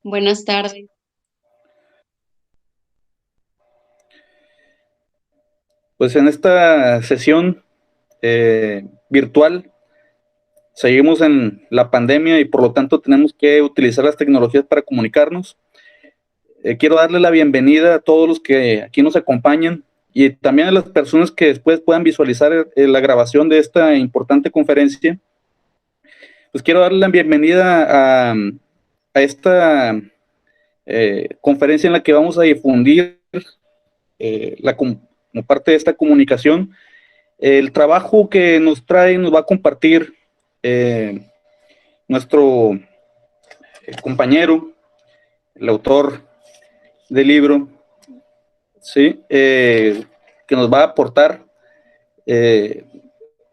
Buenas tardes. Pues en esta sesión virtual seguimos en la pandemia y por lo tanto tenemos que utilizar las tecnologías para comunicarnos. Quiero darle la bienvenida a todos los que aquí nos acompañan y también a las personas que después puedan visualizar la grabación de esta importante conferencia. Pues quiero darle la bienvenida a esta conferencia en la que vamos a difundir como parte de esta comunicación el trabajo que nos trae, nos va a compartir eh, nuestro compañero, el autor del libro, ¿sí? Que nos va a aportar eh,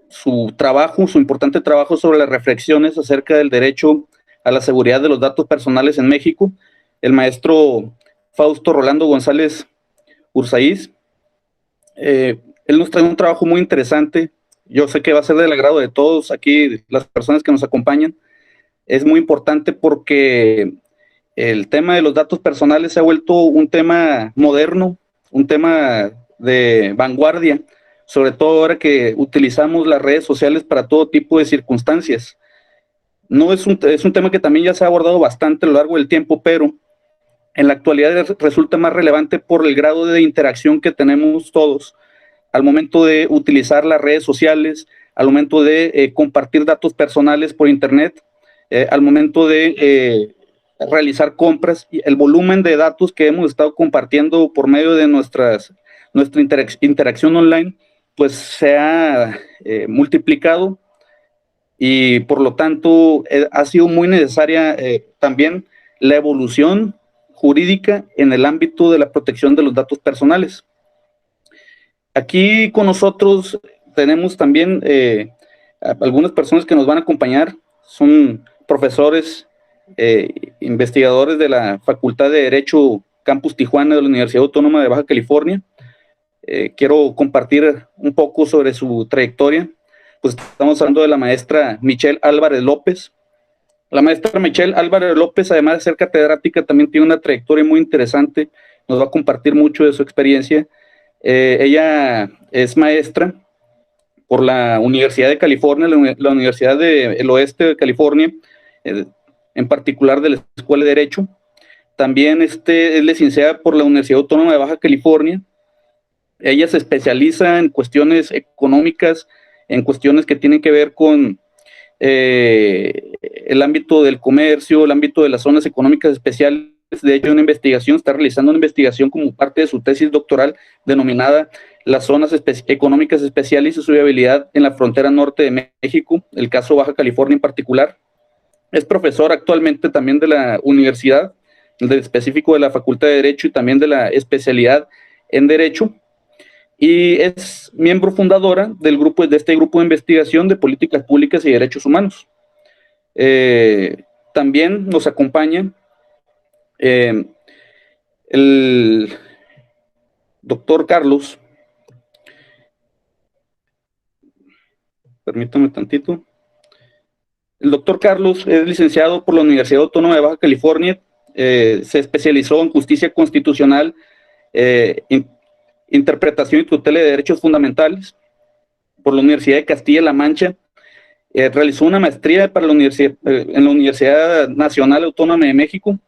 su trabajo, su importante trabajo sobre las reflexiones acerca del derecho a la seguridad de los datos personales en México, el maestro Fausto Rolando González Urzaiz. Él nos trae un trabajo muy interesante. Yo sé que va a ser del agrado de todos aquí, las personas que nos acompañan. Es muy importante porque el tema de los datos personales se ha vuelto un tema moderno, un tema de vanguardia, sobre todo ahora que utilizamos las redes sociales para todo tipo de circunstancias. No es un tema que también ya se ha abordado bastante a lo largo del tiempo, pero en la actualidad resulta más relevante por el grado de interacción que tenemos todos al momento de utilizar las redes sociales, al momento de compartir datos personales por internet, al momento de realizar compras, y el volumen de datos que hemos estado compartiendo por medio de nuestra interacción online, pues se ha multiplicado y por lo tanto ha sido muy necesaria también la evolución jurídica en el ámbito de la protección de los datos personales. Aquí con nosotros tenemos también algunas personas que nos van a acompañar, son profesores, investigadores de la Facultad de Derecho Campus Tijuana de la Universidad Autónoma de Baja California. Quiero compartir un poco sobre su trayectoria. Pues estamos hablando de la maestra Michelle Álvarez López. La maestra Michelle Álvarez López, además de ser catedrática, también tiene una trayectoria muy interesante, nos va a compartir mucho de su experiencia. Ella es maestra por la Universidad de California, la Universidad del Oeste de California, en particular de la Escuela de Derecho. También es licenciada por la Universidad Autónoma de Baja California. Ella se especializa en cuestiones económicas, en cuestiones que tienen que ver con el ámbito del comercio, el ámbito de las zonas económicas especiales. De hecho, está realizando una investigación como parte de su tesis doctoral denominada las zonas económicas especiales y su viabilidad en la frontera norte de México, el caso Baja California en particular. Es profesor actualmente también de la universidad, específico de la Facultad de Derecho y también de la especialidad en Derecho. Y es miembro fundadora de este grupo de investigación de políticas públicas y derechos humanos. También nos acompaña el doctor Carlos, permítame tantito. El doctor Carlos es licenciado por la Universidad Autónoma de Baja California, se especializó en justicia constitucional, interpretación y tutela de derechos fundamentales por la Universidad de Castilla-La Mancha. Realizó una maestría para en la Universidad Nacional Autónoma de México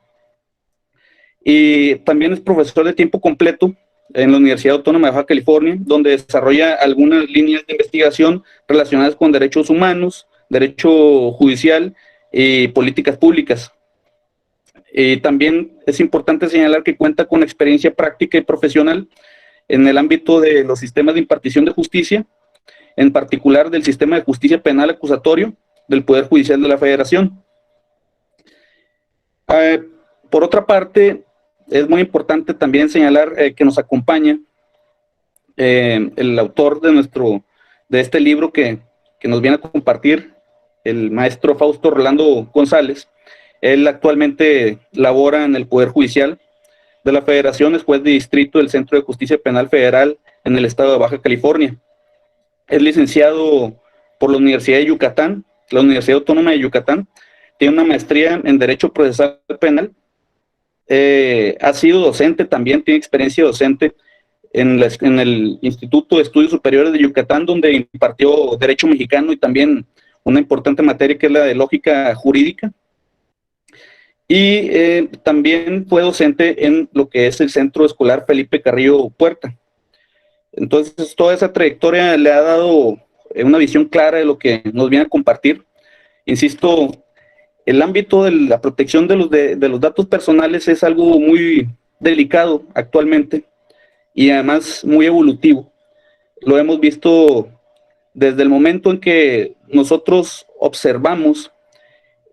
y también es profesor de tiempo completo en la Universidad Autónoma de Baja California, donde desarrolla algunas líneas de investigación relacionadas con derechos humanos, derecho judicial y políticas públicas. También es importante señalar que cuenta con experiencia práctica y profesional en el ámbito de los sistemas de impartición de justicia, en particular del sistema de justicia penal acusatorio del Poder Judicial de la Federación. Por otra parte, es muy importante también señalar que nos acompaña el autor de este libro que nos viene a compartir, el maestro Fausto Rolando González. Él actualmente labora en el Poder Judicial de la Federación, es juez de distrito del Centro de Justicia Penal Federal en el estado de Baja California. Es licenciado por la Universidad de Yucatán, la Universidad Autónoma de Yucatán. Tiene una maestría en Derecho Procesal Penal Ha sido docente también, tiene experiencia docente en el Instituto de Estudios Superiores de Yucatán, donde impartió Derecho Mexicano y también una importante materia que es la de Lógica Jurídica. Y también fue docente en lo que es el Centro Escolar Felipe Carrillo Puerta. Entonces, toda esa trayectoria le ha dado una visión clara de lo que nos viene a compartir. Insisto, el ámbito de la protección de los datos personales es algo muy delicado actualmente y además muy evolutivo. Lo hemos visto desde el momento en que nosotros observamos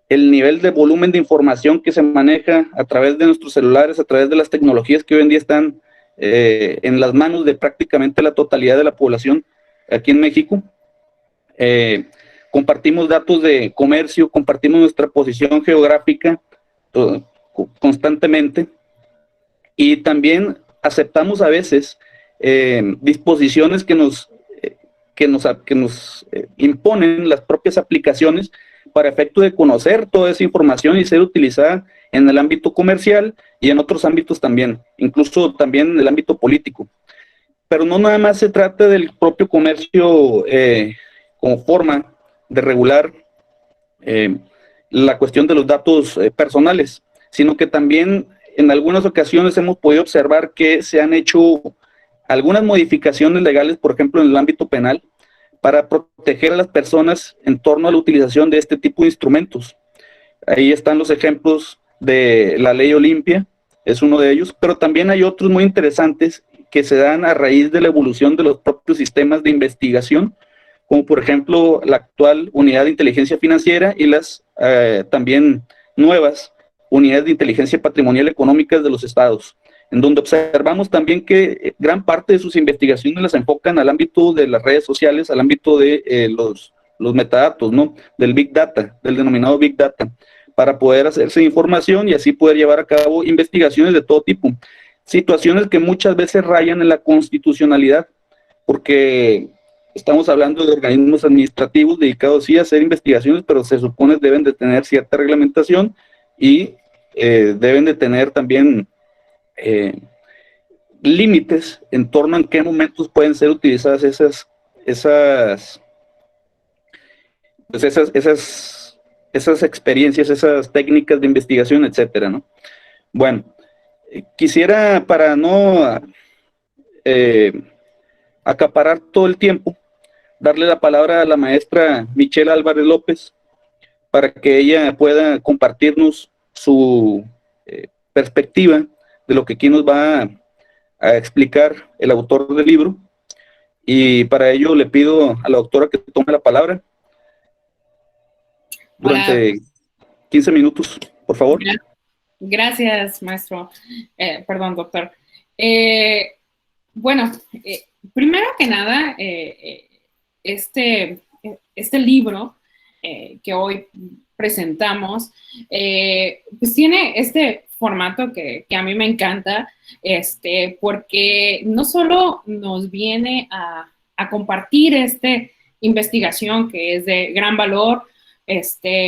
el nivel de volumen de información que se maneja a través de nuestros celulares, a través de las tecnologías que hoy en día están en las manos de prácticamente la totalidad de la población aquí en México. Compartimos datos de comercio, compartimos nuestra posición geográfica constantemente y también aceptamos a veces disposiciones que nos imponen las propias aplicaciones para efecto de conocer toda esa información y ser utilizada en el ámbito comercial y en otros ámbitos también, incluso también en el ámbito político. Pero no nada más se trata del propio comercio como forma de regular la cuestión de los datos personales, sino que también en algunas ocasiones hemos podido observar que se han hecho algunas modificaciones legales, por ejemplo, en el ámbito penal, para proteger a las personas en torno a la utilización de este tipo de instrumentos. Ahí están los ejemplos de la ley Olimpia, es uno de ellos, pero también hay otros muy interesantes que se dan a raíz de la evolución de los propios sistemas de investigación, como por ejemplo la actual unidad de inteligencia financiera y las también nuevas unidades de inteligencia patrimonial económicas de los estados, en donde observamos también que gran parte de sus investigaciones las enfocan al ámbito de las redes sociales, al ámbito de los metadatos, ¿no? Del Big Data, del denominado Big Data, para poder hacerse información y así poder llevar a cabo investigaciones de todo tipo. Situaciones que muchas veces rayan en la constitucionalidad, porque estamos hablando de organismos administrativos dedicados sí a hacer investigaciones, pero se supone deben de tener cierta reglamentación y deben de tener también límites en torno a en qué momentos pueden ser utilizadas esas experiencias, esas técnicas de investigación, etcétera, ¿no? Bueno, quisiera para no acaparar todo el tiempo, darle la palabra a la maestra Michelle Álvarez López para que ella pueda compartirnos su perspectiva de lo que aquí nos va a explicar el autor del libro. Y para ello le pido a la doctora que tome la palabra durante 15 minutos, por favor. Gracias, maestro. Perdón, doctor. Bueno, primero que nada, este libro que hoy presentamos, pues tiene este formato que a mí me encanta, porque no solo nos viene a compartir esta investigación que es de gran valor,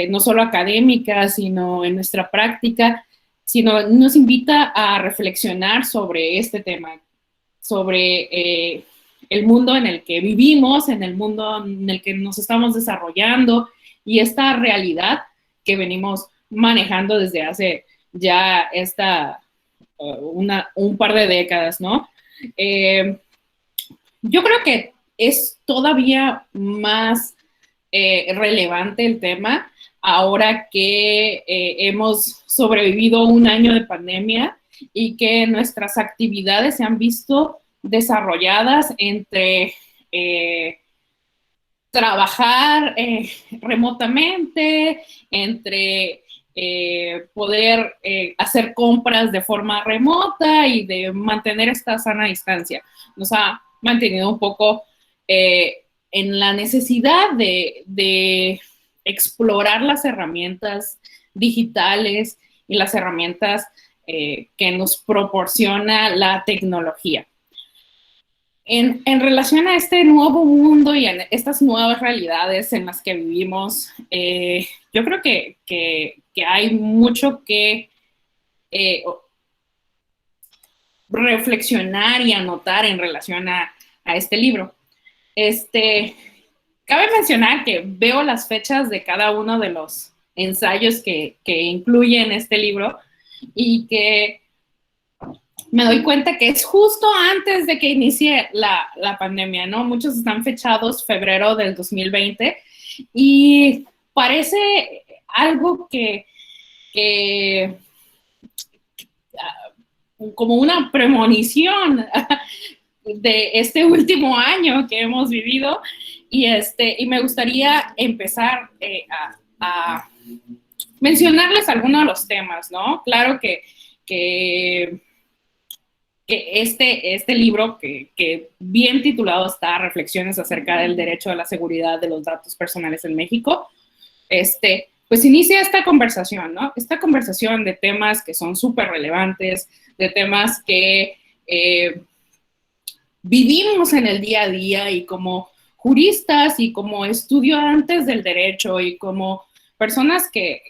no solo académica, sino en nuestra práctica, sino nos invita a reflexionar sobre este tema, sobre el mundo en el que vivimos, en el mundo en el que nos estamos desarrollando y esta realidad que venimos manejando desde hace ya un par de décadas, ¿no? Yo creo que es todavía más relevante el tema ahora que hemos sobrevivido un año de pandemia y que nuestras actividades se han visto desarrolladas entre trabajar remotamente, entre poder hacer compras de forma remota y de mantener esta sana distancia. Nos ha mantenido un poco en la necesidad de explorar las herramientas digitales y las herramientas que nos proporciona la tecnología. En relación a este nuevo mundo y en estas nuevas realidades en las que vivimos, yo creo que hay mucho que reflexionar y anotar en relación a este libro. Cabe mencionar que veo las fechas de cada uno de los ensayos que incluyen este libro y que me doy cuenta que es justo antes de que inicie la pandemia, ¿no? Muchos están fechados febrero del 2020 y parece algo que como una premonición de este último año que hemos vivido y me gustaría empezar a mencionarles algunos de los temas, ¿no? Claro que este libro, que bien titulado está, Reflexiones acerca del derecho a la seguridad de los datos personales en México, pues inicia esta conversación, ¿no? Esta conversación de temas que son súper relevantes, de temas que vivimos en el día a día y como juristas y como estudiantes del derecho y como personas que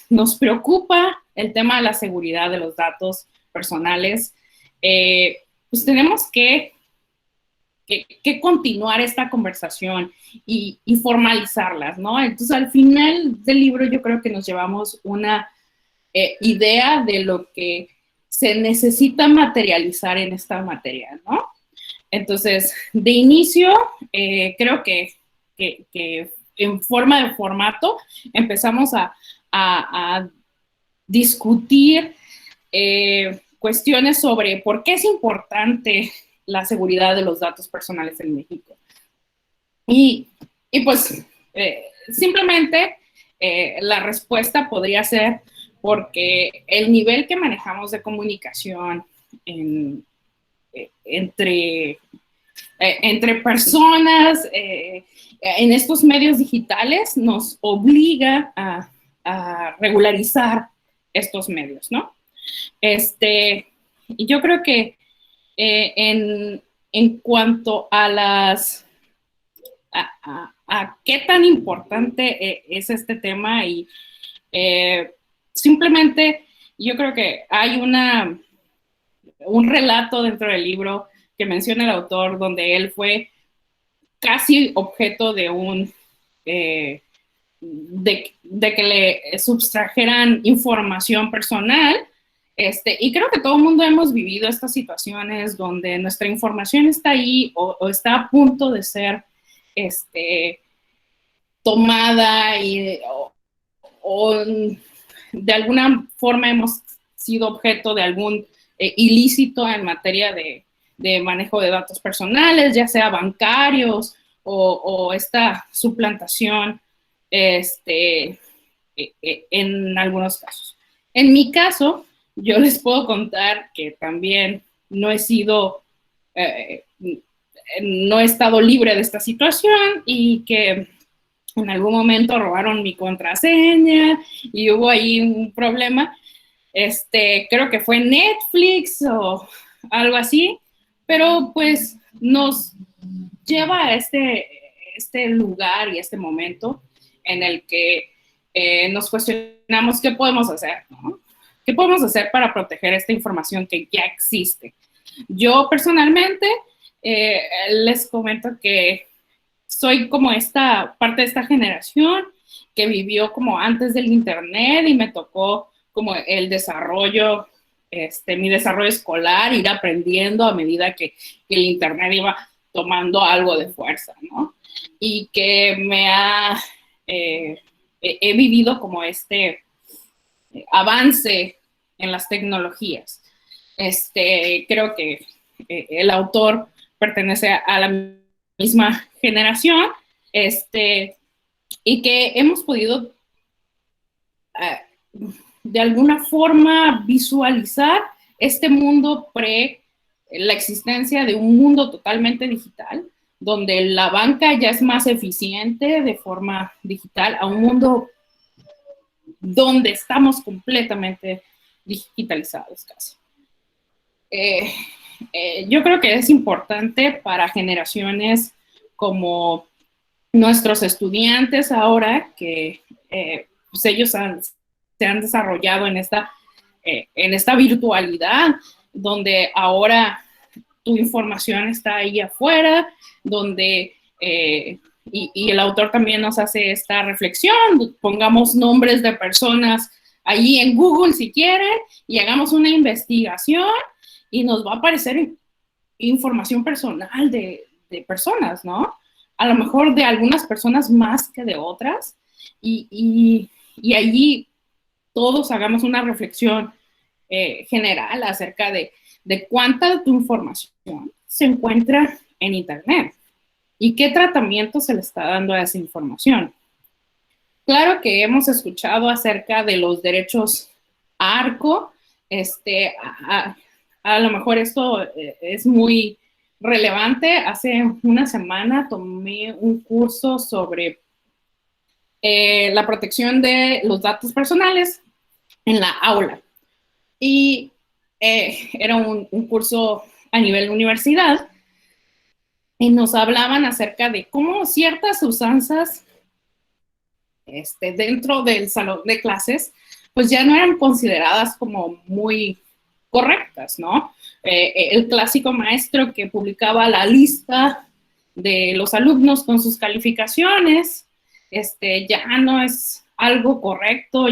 nos preocupa el tema de la seguridad de los datos personales, pues tenemos que continuar esta conversación y formalizarlas, ¿no? Entonces, al final del libro yo creo que nos llevamos una idea de lo que se necesita materializar en esta materia, ¿no? Entonces, de inicio, creo que en forma de formato empezamos a discutir cuestiones sobre por qué es importante la seguridad de los datos personales en México. Y pues simplemente la respuesta podría ser porque el nivel que manejamos de comunicación entre personas en estos medios digitales nos obliga a regularizar estos medios, ¿no? Y yo creo que en cuanto a qué tan importante es este tema y simplemente yo creo que hay un relato dentro del libro que menciona el autor donde él fue casi objeto de de que le sustrajeran información personal. Y creo que todo el mundo hemos vivido estas situaciones donde nuestra información está ahí o está a punto de ser tomada o de alguna forma hemos sido objeto de algún ilícito en materia de manejo de datos personales, ya sea bancarios o esta suplantación en algunos casos. En mi caso, yo les puedo contar que también no he estado libre de esta situación y que en algún momento robaron mi contraseña y hubo ahí un problema. Creo que fue Netflix o algo así, pero pues nos lleva a este lugar y este momento en el que nos cuestionamos qué podemos hacer, ¿no? ¿Qué podemos hacer para proteger esta información que ya existe? Yo personalmente les comento que soy como esta parte de esta generación que vivió como antes del internet y me tocó como el desarrollo, mi desarrollo escolar, ir aprendiendo a medida que el internet iba tomando algo de fuerza, ¿no? Y que he vivido como avance en las tecnologías. Creo que el autor pertenece a la misma generación, y que hemos podido de alguna forma visualizar este mundo la existencia de un mundo totalmente digital, donde la banca ya es más eficiente de forma digital, a un mundo donde estamos completamente digitalizados casi. Yo creo que es importante para generaciones como nuestros estudiantes ahora, que pues ellos se han desarrollado en esta virtualidad donde ahora tu información está ahí afuera, donde, y el autor también nos hace esta reflexión, pongamos nombres de personas ahí en Google si quieren, y hagamos una investigación, y nos va a aparecer información personal de personas, ¿no? A lo mejor de algunas personas más que de otras, y allí todos hagamos una reflexión general acerca de cuánta de tu información se encuentra en Internet y qué tratamiento se le está dando a esa información. Claro que hemos escuchado acerca de los derechos ARCO, a lo mejor esto es muy relevante. Hace una semana tomé un curso sobre la protección de los datos personales en la aula. Y era un curso a nivel universidad y nos hablaban acerca de cómo ciertas usanzas dentro del salón de clases pues ya no eran consideradas como muy correctas, ¿no? El clásico maestro que publicaba la lista de los alumnos con sus calificaciones, ya no es algo correcto,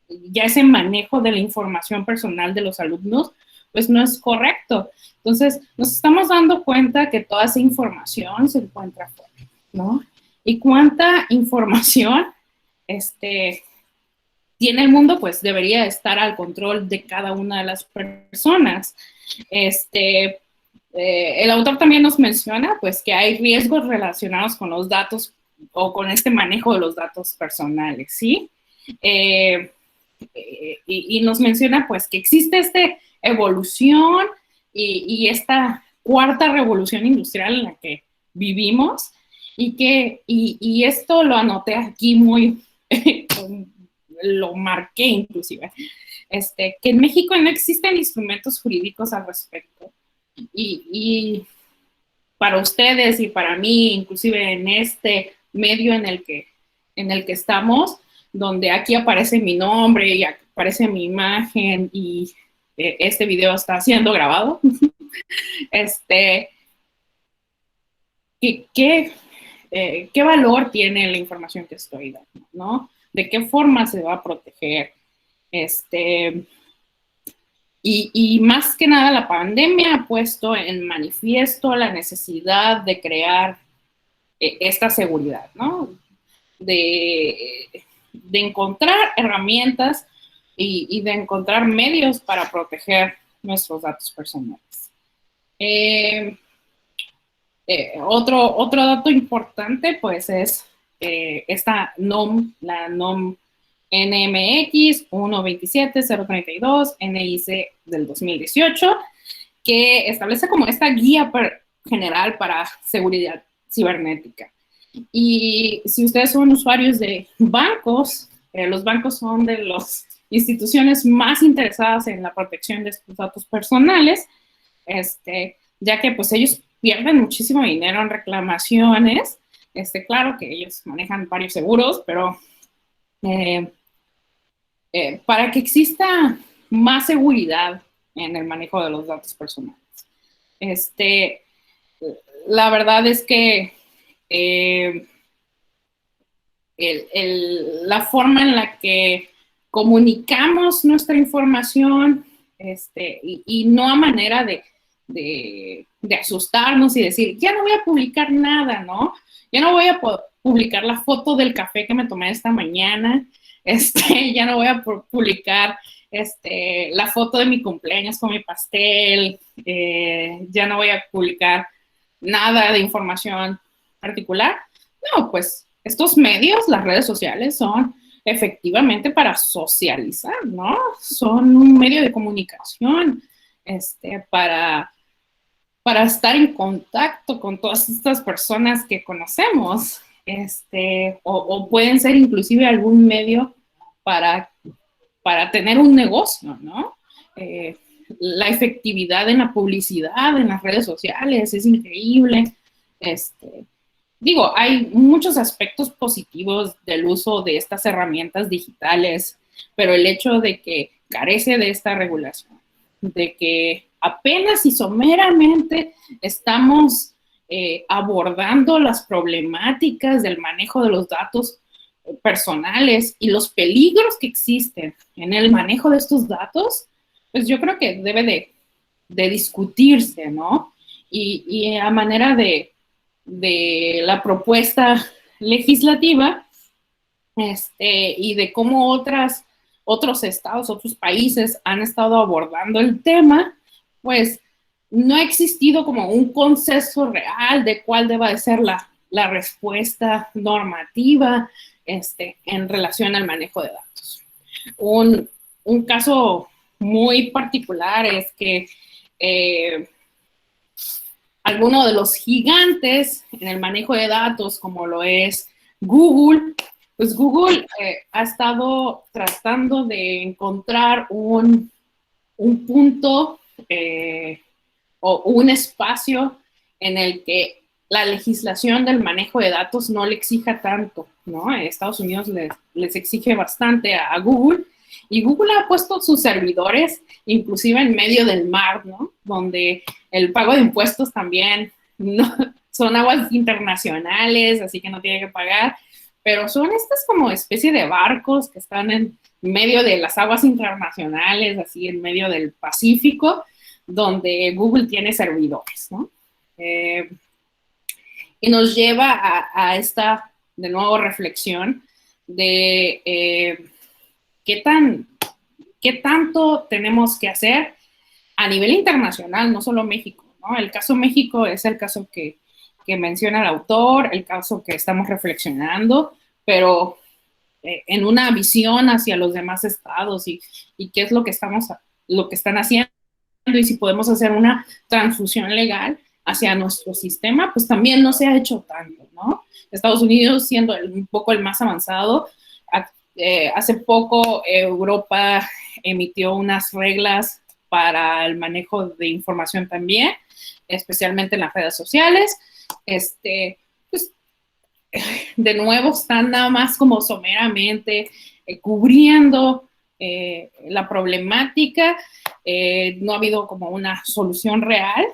ya ese manejo de la información personal de los alumnos, pues no es correcto. Entonces, nos estamos dando cuenta que toda esa información se encuentra afuera, ¿no? Y cuánta información tiene el mundo, pues debería estar al control de cada una de las personas. El autor también nos menciona, pues, que hay riesgos relacionados con los datos o con este manejo de los datos personales, ¿sí? Y nos menciona, pues, que existe esta evolución y esta cuarta revolución industrial en la que vivimos y esto lo anoté aquí muy, lo marqué inclusive, que en México no existen instrumentos jurídicos al respecto y para ustedes y para mí, inclusive en este medio en el que estamos, donde aquí aparece mi nombre y aparece mi imagen y este video está siendo grabado, ¿qué valor tiene la información que estoy dando, ¿no? ¿De qué forma se va a proteger? Y más que nada la pandemia ha puesto en manifiesto la necesidad de crear esta seguridad, ¿no? De encontrar herramientas y de encontrar medios para proteger nuestros datos personales. Otro dato importante, pues, es esta NOM, la NOM NMX 127-032 NIC del 2018, que establece como esta guía general para seguridad cibernética. Y si ustedes son usuarios de bancos, los bancos son de las instituciones más interesadas en la protección de sus datos personales, ya que pues ellos pierden muchísimo dinero en reclamaciones. Claro que ellos manejan varios seguros, pero para que exista más seguridad en el manejo de los datos personales. La verdad es que la forma en la que comunicamos nuestra información y no a manera de asustarnos y decir, ya no voy a publicar nada, ¿no? Ya no voy a publicar la foto del café que me tomé esta mañana, ya no voy a publicar la foto de mi cumpleaños con mi pastel, ya no voy a publicar nada de información particular. No, pues estos medios, las redes sociales, son efectivamente para socializar, ¿no? Son un medio de comunicación para estar en contacto con todas estas personas que conocemos, o pueden ser inclusive algún medio para tener un negocio, ¿no? La efectividad en la publicidad, en las redes sociales, es increíble. Digo, hay muchos aspectos positivos del uso de estas herramientas digitales, pero el hecho de que carece de esta regulación, de que apenas y someramente estamos abordando las problemáticas del manejo de los datos personales y los peligros que existen en el manejo de estos datos, pues yo creo que debe de discutirse, ¿no? Y a manera de la propuesta legislativa, y de cómo otros estados, otros países han estado abordando el tema, pues no ha existido como un consenso real de cuál deba de ser la respuesta normativa en relación al manejo de datos. Un caso muy particular es que alguno de los gigantes en el manejo de datos, como lo es Google, pues Google ha estado tratando de encontrar un punto o un espacio en el que la legislación del manejo de datos no le exija tanto, ¿no? Estados Unidos les exige bastante a Google, y Google ha puesto sus servidores inclusive en medio del mar, ¿no? Donde el pago de impuestos también no, son aguas internacionales, así que no tiene que pagar, pero son estas como especie de barcos que están en medio de las aguas internacionales, así en medio del Pacífico, donde Google tiene servidores, ¿no? Y nos lleva a esta, de nuevo, reflexión de qué tanto tenemos que hacer a nivel internacional, no solo México, ¿no? El caso México es el caso que menciona el autor, el caso que estamos reflexionando, pero en una visión hacia los demás estados y qué es lo que están haciendo, y si podemos hacer una transfusión legal hacia nuestro sistema, pues también no se ha hecho tanto, ¿no? Estados Unidos siendo un poco el más avanzado, hace poco Europa emitió unas reglas para el manejo de información también, especialmente en las redes sociales. Pues, de nuevo están nada más como someramente cubriendo la problemática. No ha habido como una solución real.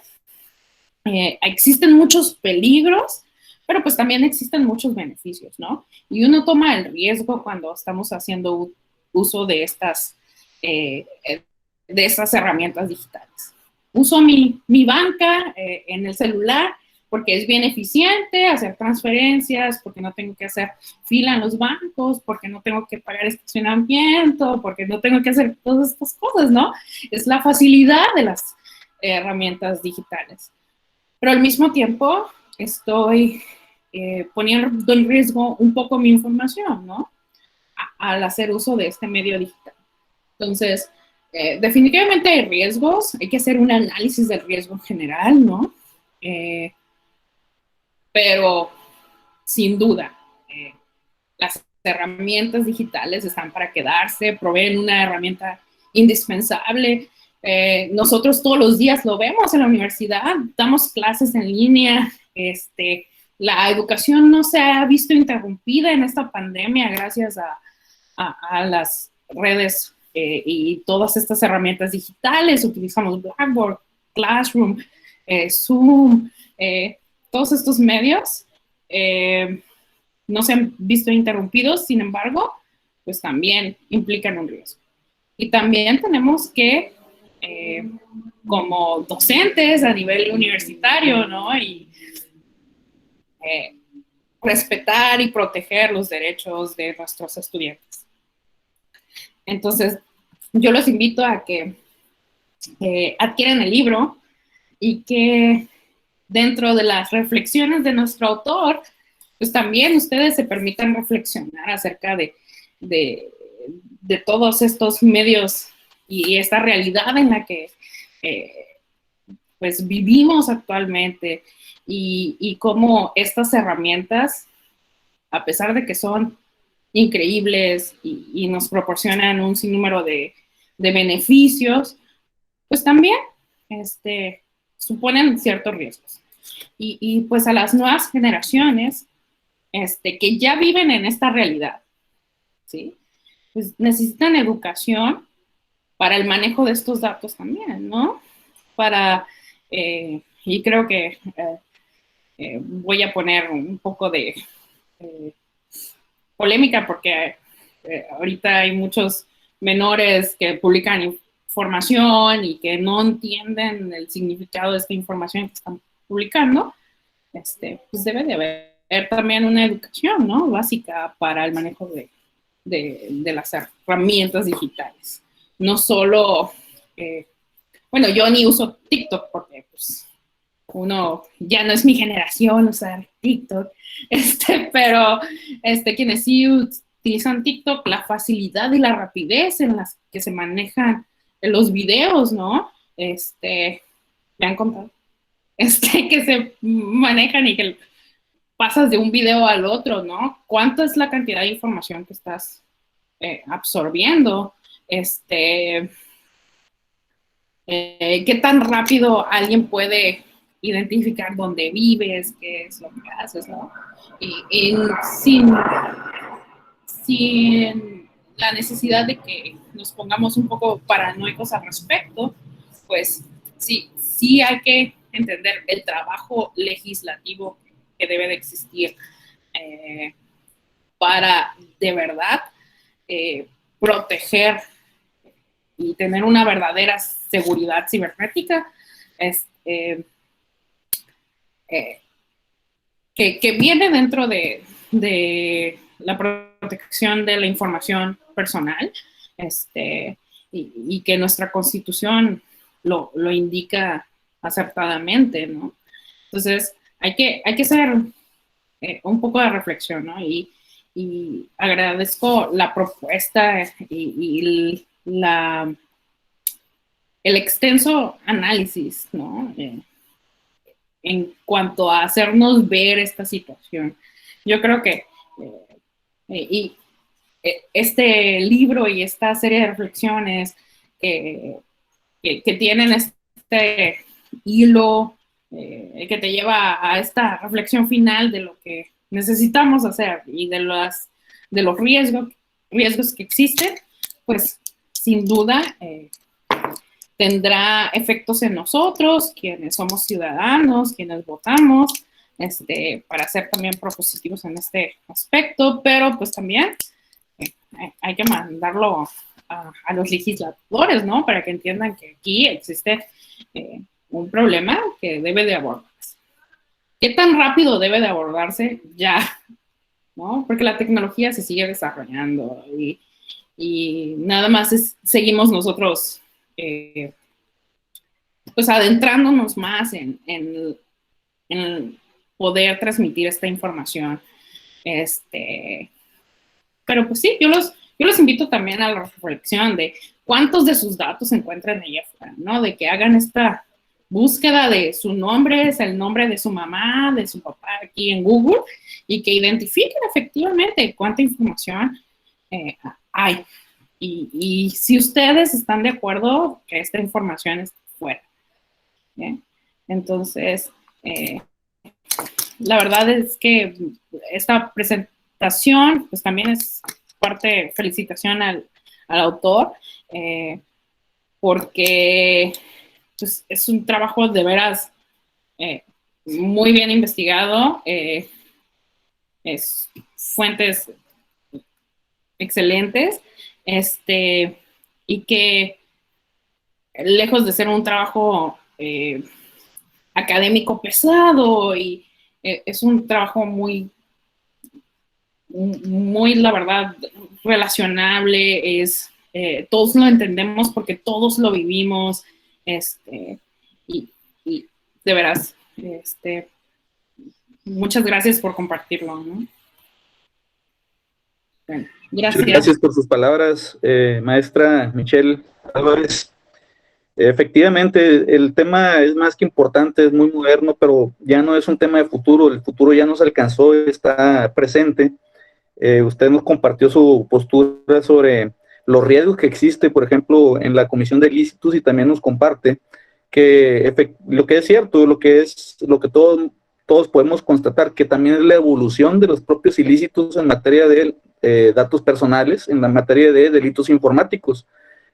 Existen muchos peligros, pero pues también existen muchos beneficios, ¿no? Y uno toma el riesgo cuando estamos haciendo uso de estas herramientas digitales. Uso mi banca en el celular porque es bien eficiente hacer transferencias, porque no tengo que hacer fila en los bancos, porque no tengo que pagar estacionamiento, porque no tengo que hacer todas estas cosas, ¿no? Es la facilidad de las herramientas digitales. Pero al mismo tiempo estoy poniendo en riesgo un poco mi información, ¿no? Al hacer uso de este medio digital. Entonces, definitivamente hay riesgos, hay que hacer un análisis del riesgo en general, ¿no? Pero, sin duda, las herramientas digitales están para quedarse, proveen una herramienta indispensable. Nosotros todos los días lo vemos en la universidad, damos clases en línea, la educación no se ha visto interrumpida en esta pandemia gracias a las redes y todas estas herramientas digitales. Utilizamos Blackboard, Classroom, Zoom, todos estos medios no se han visto interrumpidos, sin embargo, pues también implican un riesgo. Y también tenemos que, como docentes a nivel universitario, ¿no? Y respetar y proteger los derechos de nuestros estudiantes. Entonces, yo los invito a que adquieran el libro y que dentro de las reflexiones de nuestro autor, pues también ustedes se permitan reflexionar acerca de todos estos medios y esta realidad en la que pues vivimos actualmente y cómo estas herramientas, a pesar de que son increíbles y nos proporcionan un sinnúmero de beneficios, pues también suponen ciertos riesgos. Y pues a las nuevas generaciones que ya viven en esta realidad, ¿sí? Pues necesitan educación para el manejo de estos datos también, ¿no? para, y creo que voy a poner un poco de polémica porque ahorita hay muchos menores que publican información y que no entienden el significado de esta información que están publicando. Pues debe de haber también una educación, ¿no? Básica para el manejo de las herramientas digitales. No solo, bueno, yo ni uso TikTok porque pues uno ya no es mi generación usar TikTok, pero quienes sí utilizan TikTok, la facilidad y la rapidez en las que se manejan los videos, ¿no? Me han contado, que se manejan y que pasas de un video al otro, ¿no? ¿Cuánta es la cantidad de información que estás absorbiendo? ¿Qué tan rápido alguien puede identificar dónde vives, qué es lo que haces, ¿no? Y sin la necesidad de que nos pongamos un poco paranoicos al respecto, pues sí hay que entender el trabajo legislativo que debe de existir para de verdad proteger y tener una verdadera seguridad cibernética, que viene dentro de la protección de la información personal, y que nuestra Constitución lo indica acertadamente, ¿no? Entonces, hay que hacer un poco de reflexión, ¿no? Y agradezco la propuesta y el extenso análisis, ¿no? En cuanto a hacernos ver esta situación. Yo creo que este libro y esta serie de reflexiones que tienen este hilo que te lleva a esta reflexión final de lo que necesitamos hacer y de los riesgos que existen, pues sin duda tendrá efectos en nosotros, quienes somos ciudadanos, quienes votamos, para ser también propositivos en este aspecto, pero pues también hay que mandarlo a los legisladores, ¿no? Para que entiendan que aquí existe un problema que debe de abordarse. ¿Qué tan rápido debe de abordarse? Ya, ¿no? Porque la tecnología se sigue desarrollando y nada más seguimos nosotros pues adentrándonos más en poder transmitir esta información. Pero pues sí, yo los invito también a la reflexión de cuántos de sus datos se encuentran allá afuera, ¿no? De que hagan esta búsqueda de su nombre, es el nombre de su mamá, de su papá aquí en Google, y que identifiquen efectivamente cuánta información hay. Y si ustedes están de acuerdo que esta información esté fuera. ¿Bien? Entonces, la verdad es que esta presentación, pues también es parte, felicitación al autor, porque pues, es un trabajo de veras muy bien investigado, es fuentes excelentes, y que lejos de ser un trabajo académico pesado, y es un trabajo muy, la verdad, relacionable, todos lo entendemos porque todos lo vivimos, y de veras, muchas gracias por compartirlo, ¿no? Bueno, gracias. Muchas gracias por sus palabras, maestra Michelle Álvarez. Efectivamente, el tema es más que importante, es muy moderno, pero ya no es un tema de futuro, el futuro ya nos alcanzó, está presente. Usted nos compartió su postura sobre los riesgos que existe, por ejemplo, en la Comisión de Ilícitos, y también nos comparte que lo que es cierto, lo que todos podemos constatar, que también es la evolución de los propios ilícitos en materia de datos personales, en la materia de delitos informáticos.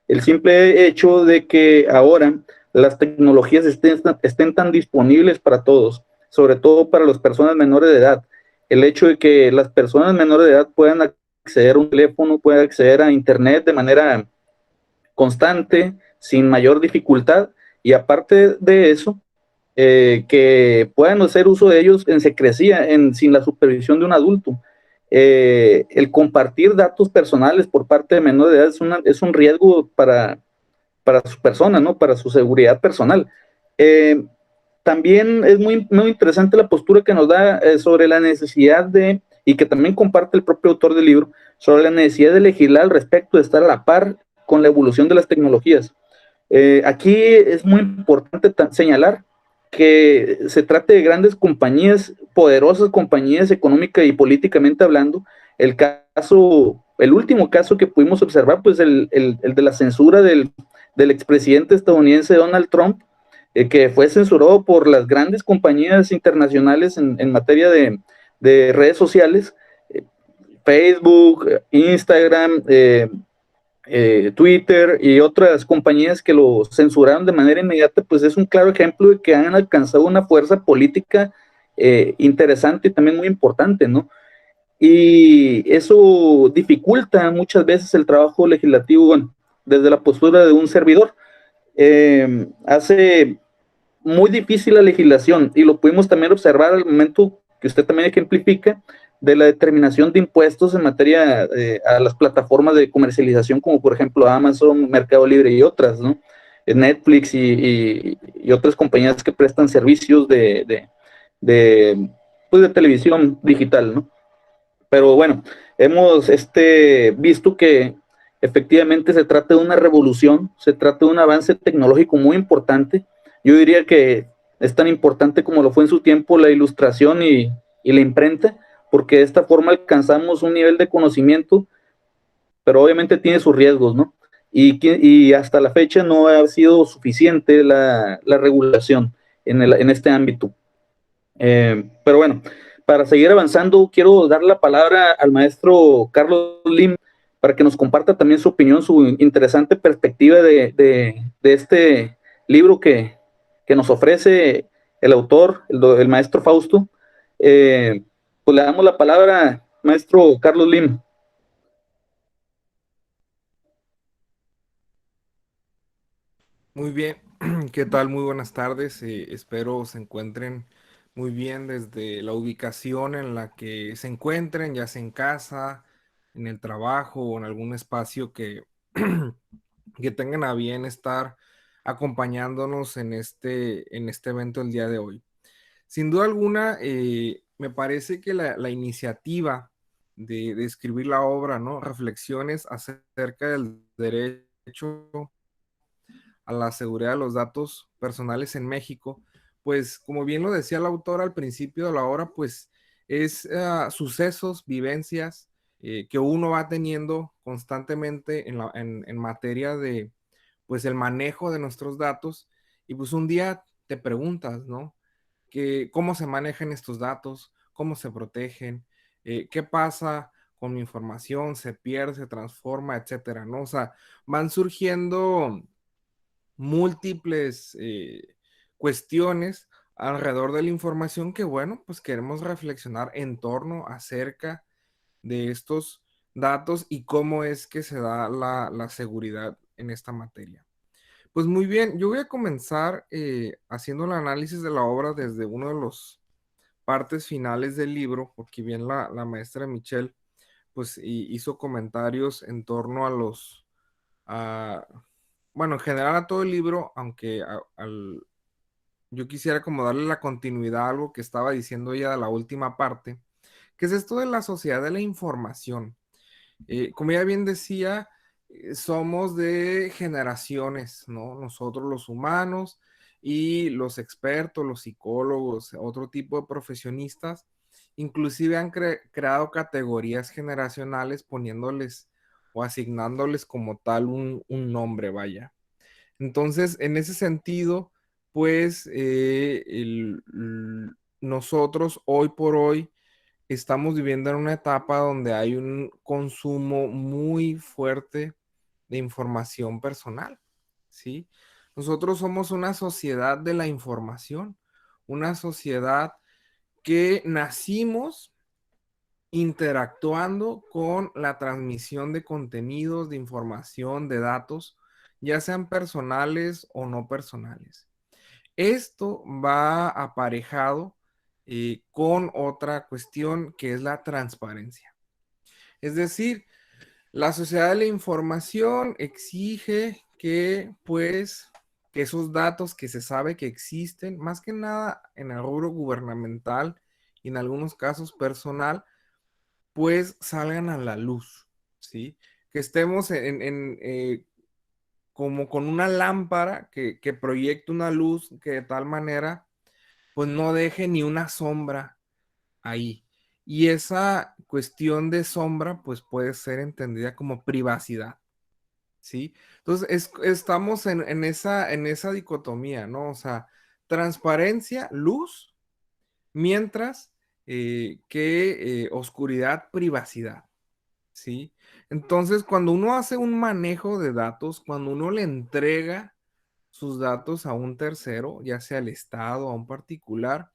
El simple hecho de que ahora las tecnologías estén tan disponibles para todos, sobre todo para las personas menores de edad. El hecho de que las personas menores de edad puedan acceder a un teléfono, puedan acceder a Internet de manera constante, sin mayor dificultad, y aparte de eso, que puedan hacer uso de ellos en secrecía, sin la supervisión de un adulto. El compartir datos personales por parte de menores de edad es un riesgo para su persona, ¿no? Para su seguridad personal. También es muy interesante la postura que nos da sobre la necesidad de, y que también comparte el propio autor del libro, sobre la necesidad de legislar al respecto, de estar a la par con la evolución de las tecnologías. Aquí es muy importante señalar que se trata de grandes compañías, poderosas compañías económica y políticamente hablando. El último caso que pudimos observar, pues el de la censura del expresidente estadounidense Donald Trump, que fue censurado por las grandes compañías internacionales en materia de redes sociales, Facebook, Instagram, Twitter y otras compañías que lo censuraron de manera inmediata, pues es un claro ejemplo de que han alcanzado una fuerza política interesante y también muy importante, ¿no? Y eso dificulta muchas veces el trabajo legislativo, bueno, desde la postura de un servidor. Hace muy difícil la legislación y lo pudimos también observar al momento que usted también ejemplifica de la determinación de impuestos en materia a las plataformas de comercialización como por ejemplo Amazon, Mercado Libre y otras, ¿no? Netflix y otras compañías que prestan servicios pues de televisión digital, ¿no? Pero bueno, hemos visto que efectivamente se trata de una revolución, se trata de un avance tecnológico muy importante. Yo diría que es tan importante como lo fue en su tiempo la ilustración y la imprenta, porque de esta forma alcanzamos un nivel de conocimiento, pero obviamente tiene sus riesgos, ¿no? Y hasta la fecha no ha sido suficiente la regulación en este ámbito. Pero bueno, para seguir avanzando, quiero dar la palabra al maestro Carlos Lim para que nos comparta también su opinión, su interesante perspectiva de este libro que nos ofrece el autor, el maestro Fausto. Pues le damos la palabra, maestro Carlos Lim. Muy bien, ¿qué tal? Muy buenas tardes. Espero se encuentren muy bien desde la ubicación en la que se encuentren, ya sea en casa, en el trabajo o en algún espacio que tengan a bien estar acompañándonos en este evento el día de hoy. Sin duda alguna, me parece que la iniciativa de escribir la obra, ¿no? Reflexiones acerca del derecho a la seguridad de los datos personales en México, pues como bien lo decía la autora al principio de la obra, pues es sucesos, vivencias que uno va teniendo constantemente en materia de, pues el manejo de nuestros datos y pues un día te preguntas, ¿no? ¿Cómo se manejan estos datos? ¿Cómo se protegen? ¿Qué pasa con mi información? ¿Se pierde? ¿Se transforma? Etcétera, ¿no? O sea, van surgiendo múltiples cuestiones alrededor de la información que, bueno, pues queremos reflexionar en torno acerca de estos datos y cómo es que se da la seguridad en esta materia. Pues muy bien, yo voy a comenzar haciendo el análisis de la obra desde uno de los partes finales del libro, porque bien la maestra Michelle pues hizo comentarios en torno a a, bueno, en general a todo el libro, aunque yo quisiera como darle la continuidad a algo que estaba diciendo ella de la última parte, que es esto de la sociedad de la información. Como ella bien decía, somos de generaciones, ¿no? Nosotros los humanos y los expertos, los psicólogos, otro tipo de profesionistas, inclusive han creado categorías generacionales poniéndoles o asignándoles como tal un nombre, vaya. Entonces, en ese sentido, pues nosotros hoy por hoy estamos viviendo en una etapa donde hay un consumo muy fuerte de información personal, ¿sí? Nosotros somos una sociedad de la información, una sociedad que nacimos interactuando con la transmisión de contenidos, de información, de datos, ya sean personales o no personales. Esto va aparejado con otra cuestión que es la transparencia. Es decir, la sociedad de la información exige que, pues, que esos datos que se sabe que existen, más que nada en el rubro gubernamental y en algunos casos personal, pues salgan a la luz, ¿sí? Que estemos como con una lámpara que proyecte una luz que de tal manera, pues no deje ni una sombra ahí. Y esa cuestión de sombra, pues puede ser entendida como privacidad, ¿sí? Entonces, estamos en esa dicotomía, ¿no? O sea, transparencia, luz, mientras que oscuridad, privacidad, ¿sí? Entonces, cuando uno hace un manejo de datos, cuando uno le entrega sus datos a un tercero, ya sea al Estado, a un particular,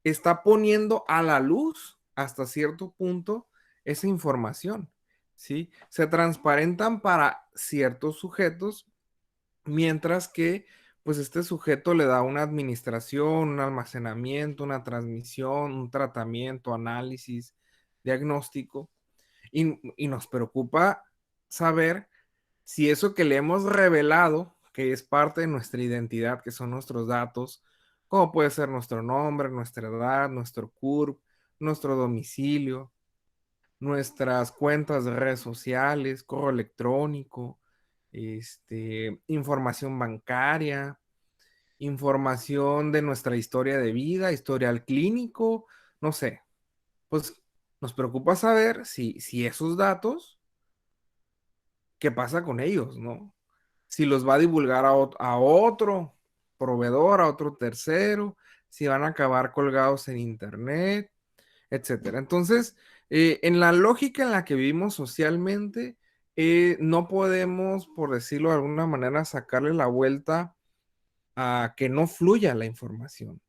está poniendo a la luz hasta cierto punto esa información, ¿sí? Se transparentan para ciertos sujetos, mientras que pues este sujeto le da una administración, un almacenamiento, una transmisión, un tratamiento, análisis, diagnóstico, y nos preocupa saber si eso que le hemos revelado, que es parte de nuestra identidad, que son nuestros datos, como puede ser nuestro nombre, nuestra edad, nuestro CURP, nuestro domicilio, nuestras cuentas de redes sociales, correo electrónico, información bancaria, información de nuestra historia de vida, historial clínico, no sé, pues nos preocupa saber si esos datos, ¿qué pasa con ellos, no? Si los va a divulgar a otro proveedor, a otro tercero, si van a acabar colgados en internet, etcétera. Entonces, en la lógica en la que vivimos socialmente, no podemos, por decirlo de alguna manera, sacarle la vuelta a que no fluya la información.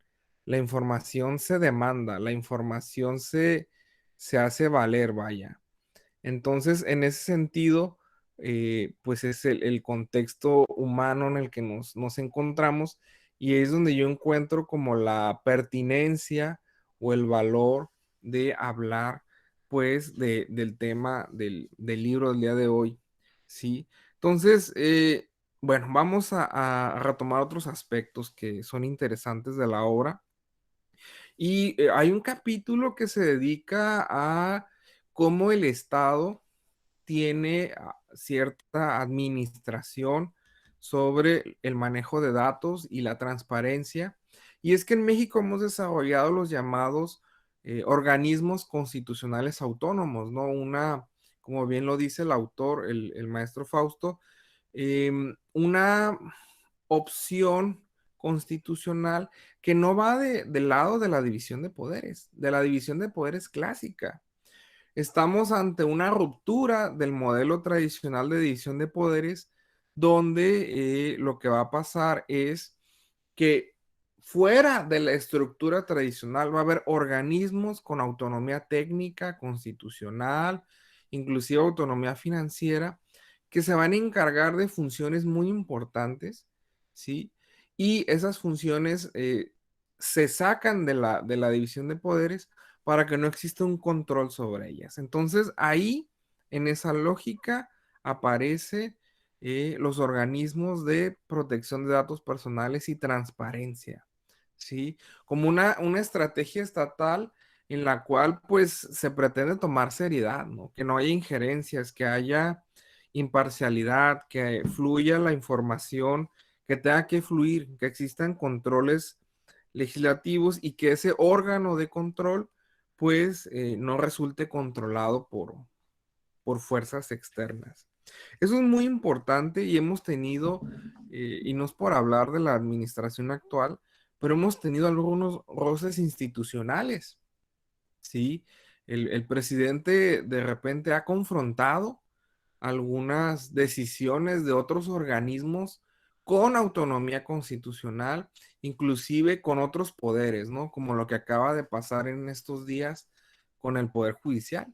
La información se demanda, la información se hace valer, vaya. Entonces, en ese sentido, pues es el contexto humano en el que nos encontramos, y es donde yo encuentro como la pertinencia o el valor de hablar, pues, del tema del libro del día de hoy, ¿sí? Entonces, bueno, vamos a retomar otros aspectos que son interesantes de la obra. Y hay un capítulo que se dedica a cómo el Estado tiene cierta administración sobre el manejo de datos y la transparencia. Y es que en México hemos desarrollado los llamados organismos constitucionales autónomos, ¿no? Como bien lo dice el autor, el maestro Fausto, una opción constitucional que no va del lado de la división de poderes, de la división de poderes clásica. Estamos ante una ruptura del modelo tradicional de división de poderes, donde lo que va a pasar es que fuera de la estructura tradicional va a haber organismos con autonomía técnica, constitucional, inclusive autonomía financiera, que se van a encargar de funciones muy importantes, ¿sí? Y esas funciones se sacan de la división de poderes para que no exista un control sobre ellas. Entonces, ahí, en esa lógica, aparece los organismos de protección de datos personales y transparencia, ¿sí? Como una estrategia estatal en la cual, pues, se pretende tomar seriedad, ¿no? Que no haya injerencias, que haya imparcialidad, que fluya la información, que tenga que fluir, que existan controles legislativos y que ese órgano de control pues no resulte controlado por fuerzas externas. Eso es muy importante y hemos tenido, y no es por hablar de la administración actual, pero hemos tenido algunos roces institucionales, ¿sí? El presidente de repente ha confrontado algunas decisiones de otros organismos con autonomía constitucional, inclusive con otros poderes, ¿no? Como lo que acaba de pasar en estos días con el Poder Judicial.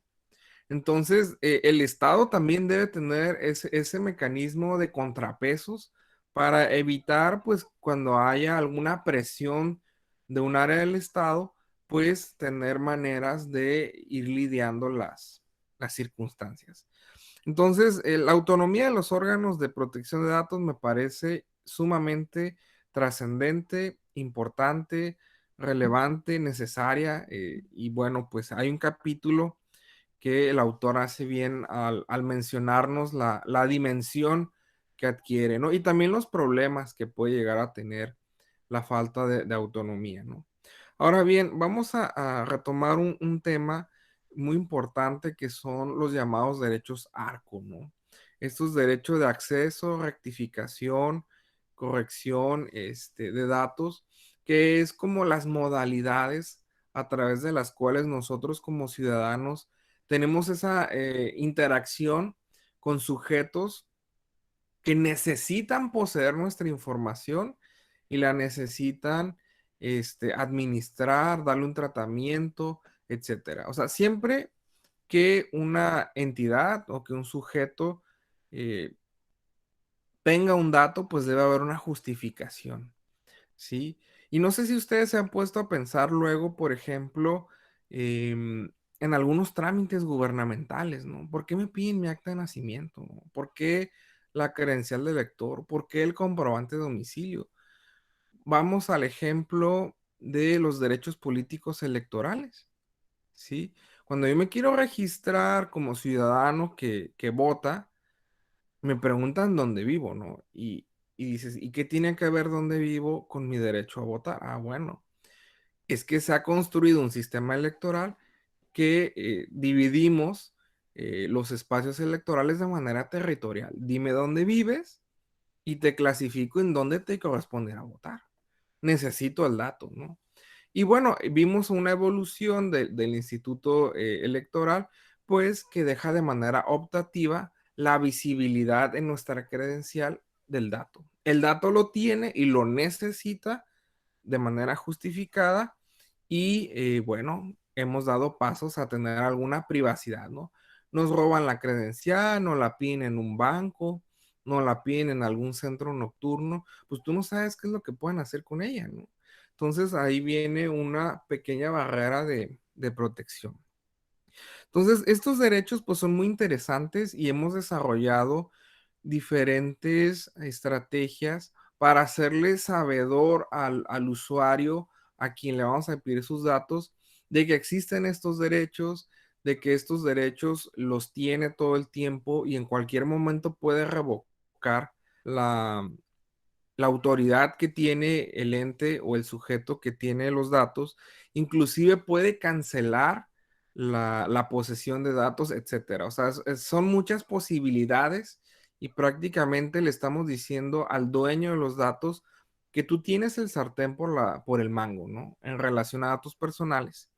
Entonces, el Estado también debe tener ese mecanismo de contrapesos para evitar, pues, cuando haya alguna presión de un área del Estado, pues, tener maneras de ir lidiando las circunstancias. Entonces, la autonomía de los órganos de protección de datos me parece sumamente trascendente, importante, relevante, necesaria. Y bueno, pues hay un capítulo que el autor hace bien al mencionarnos la dimensión que adquiere, ¿no? Y también los problemas que puede llegar a tener la falta de autonomía, ¿no? Ahora bien, vamos a retomar un tema muy importante que son los llamados derechos ARCO, ¿no? Estos derechos de acceso, rectificación, corrección, de datos, que es como las modalidades a través de las cuales nosotros como ciudadanos tenemos esa interacción con sujetos que necesitan poseer nuestra información y la necesitan administrar, darle un tratamiento, etcétera. O sea, siempre que una entidad o que un sujeto eh, tenga un dato, pues debe haber una justificación, ¿sí? Y no sé si ustedes se han puesto a pensar luego, por ejemplo, en algunos trámites gubernamentales, ¿no? ¿Por qué me piden mi acta de nacimiento? ¿No? ¿Por qué la credencial de elector? ¿Por qué el comprobante de domicilio? Vamos al ejemplo de los derechos políticos electorales, ¿sí? Cuando yo me quiero registrar como ciudadano que vota, me preguntan dónde vivo, ¿no? Y dices, ¿y qué tiene que ver dónde vivo con mi derecho a votar? Ah, bueno, es que se ha construido un sistema electoral que dividimos los espacios electorales de manera territorial. Dime dónde vives y te clasifico en dónde te corresponderá votar. Necesito el dato, ¿no? Y bueno, vimos una evolución del Instituto Electoral, pues que deja de manera optativa la visibilidad en nuestra credencial del dato. El dato lo tiene y lo necesita de manera justificada y bueno, hemos dado pasos a tener alguna privacidad, ¿no? Nos roban la credencial, nos la piden en un banco, nos la piden en algún centro nocturno, pues tú no sabes qué es lo que pueden hacer con ella, ¿no? Entonces ahí viene una pequeña barrera de protección. Entonces, estos derechos pues son muy interesantes y hemos desarrollado diferentes estrategias para hacerle sabedor al usuario a quien le vamos a pedir sus datos de que existen estos derechos, de que estos derechos los tiene todo el tiempo y en cualquier momento puede revocar la, la autoridad que tiene el ente o el sujeto que tiene los datos, inclusive puede cancelar la posesión de datos, etcétera. O sea, son muchas posibilidades y prácticamente le estamos diciendo al dueño de los datos que tú tienes el sartén por el mango, ¿no? En relación a datos personales.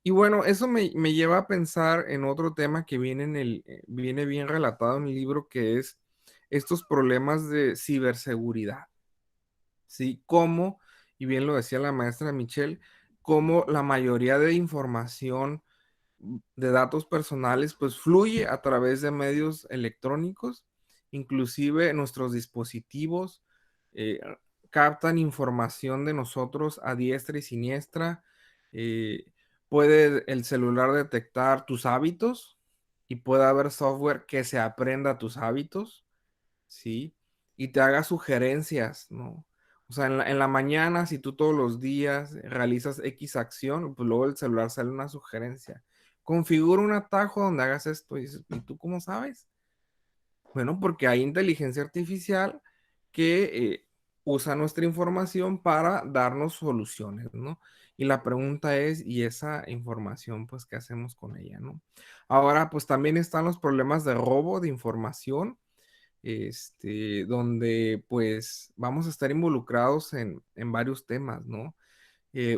Y bueno, eso me lleva a pensar en otro tema que viene bien relatado en el libro, que es estos problemas de ciberseguridad. ¿Sí? Como, y bien lo decía la maestra Michelle, como la mayoría de información de datos personales pues fluye a través de medios electrónicos, inclusive nuestros dispositivos eh, captan información de nosotros a diestra y siniestra. eh, Puede el celular detectar tus hábitos y puede haber software que se aprenda tus hábitos, ¿sí? Y te haga sugerencias, ¿no? O sea, en la mañana, si tú todos los días realizas X acción, pues luego el celular sale una sugerencia. Configura un atajo donde hagas esto. Y dices, ¿y tú cómo sabes? Bueno, porque hay inteligencia artificial que usa nuestra información para darnos soluciones, ¿no? Y la pregunta es, ¿y esa información, pues, qué hacemos con ella, ¿no? Ahora, pues también están los problemas de robo de información, donde pues vamos a estar involucrados en varios temas, ¿no?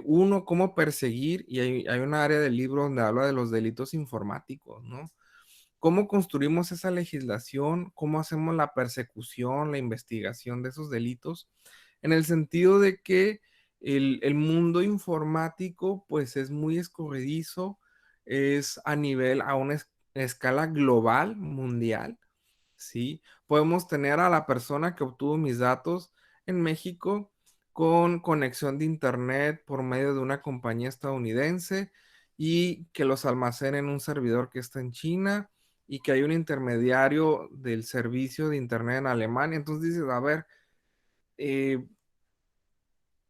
Uno, cómo perseguir, y hay una área del libro donde habla de los delitos informáticos, ¿no? ¿cómo construimos esa legislación? ¿Cómo hacemos la persecución, la investigación de esos delitos? En el sentido de que el mundo informático pues es muy escurridizo, es a una escala global, mundial, ¿sí? Podemos tener a la persona que obtuvo mis datos en México con conexión de internet por medio de una compañía estadounidense y que los almacene en un servidor que está en China y que hay un intermediario del servicio de internet en Alemania. Entonces dices, a ver, eh,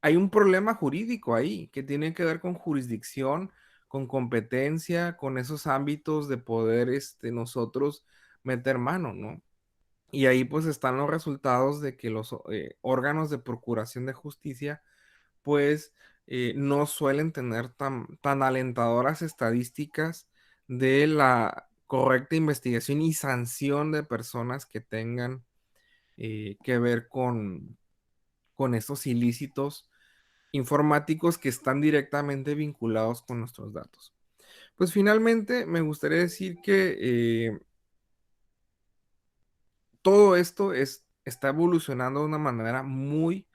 hay un problema jurídico ahí que tiene que ver con jurisdicción, con competencia, con esos ámbitos de poder nosotros meter mano, ¿no? Y ahí pues están los resultados de que los órganos de procuración de justicia pues no suelen tener tan alentadoras estadísticas de la correcta investigación y sanción de personas que tengan que ver con estos ilícitos informáticos que están directamente vinculados con nuestros datos. Pues finalmente me gustaría decir que todo esto está evolucionando de una manera muy,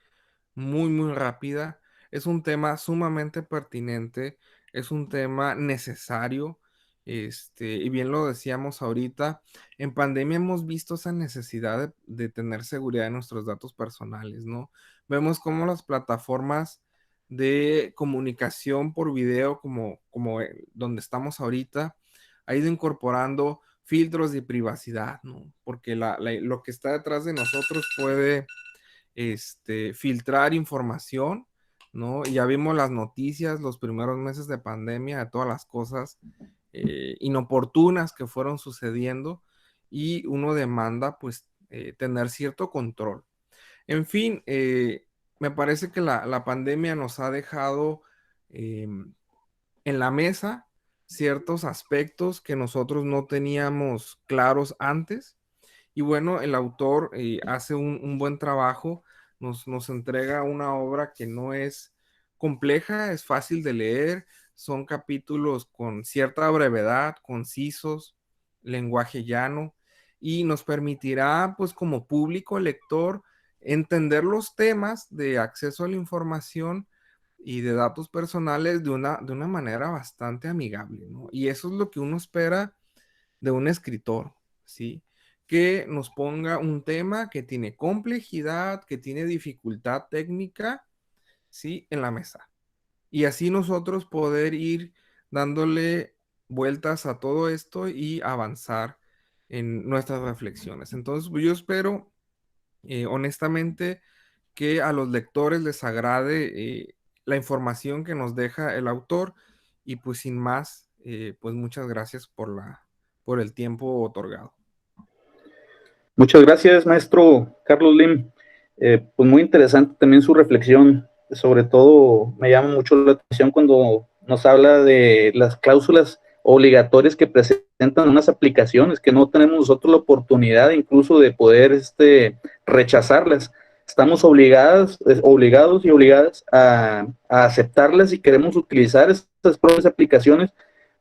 muy, muy rápida. Es un tema sumamente pertinente, es un tema necesario. Y bien lo decíamos ahorita, en pandemia hemos visto esa necesidad de tener seguridad en nuestros datos personales, ¿no? Vemos cómo las plataformas de comunicación por video, como donde estamos ahorita, ha ido incorporando filtros de privacidad, ¿no? Porque lo que está detrás de nosotros puede filtrar información, ¿no? Ya vimos las noticias los primeros meses de pandemia, de todas las cosas inoportunas que fueron sucediendo y uno demanda pues tener cierto control. En fin, me parece que la pandemia nos ha dejado en la mesa ciertos aspectos que nosotros no teníamos claros antes. Y bueno, el autor hace un buen trabajo, nos entrega una obra que no es compleja, es fácil de leer, son capítulos con cierta brevedad, concisos, lenguaje llano, y nos permitirá, pues como público lector, entender los temas de acceso a la información y de datos personales de una manera bastante amigable, ¿no? Y eso es lo que uno espera de un escritor, ¿sí? Que nos ponga un tema que tiene complejidad, que tiene dificultad técnica, ¿sí? En la mesa. Y así nosotros poder ir dándole vueltas a todo esto y avanzar en nuestras reflexiones. Entonces, yo espero, honestamente, que a los lectores les agrade la información que nos deja el autor y pues sin más, pues muchas gracias por el tiempo otorgado. Muchas gracias, maestro Carlos Lim. Pues muy interesante también su reflexión. Sobre todo me llama mucho la atención cuando nos habla de las cláusulas obligatorias que presentan unas aplicaciones que no tenemos nosotros la oportunidad incluso de poder rechazarlas. Estamos obligados y obligadas a aceptarlas y queremos utilizar estas propias aplicaciones,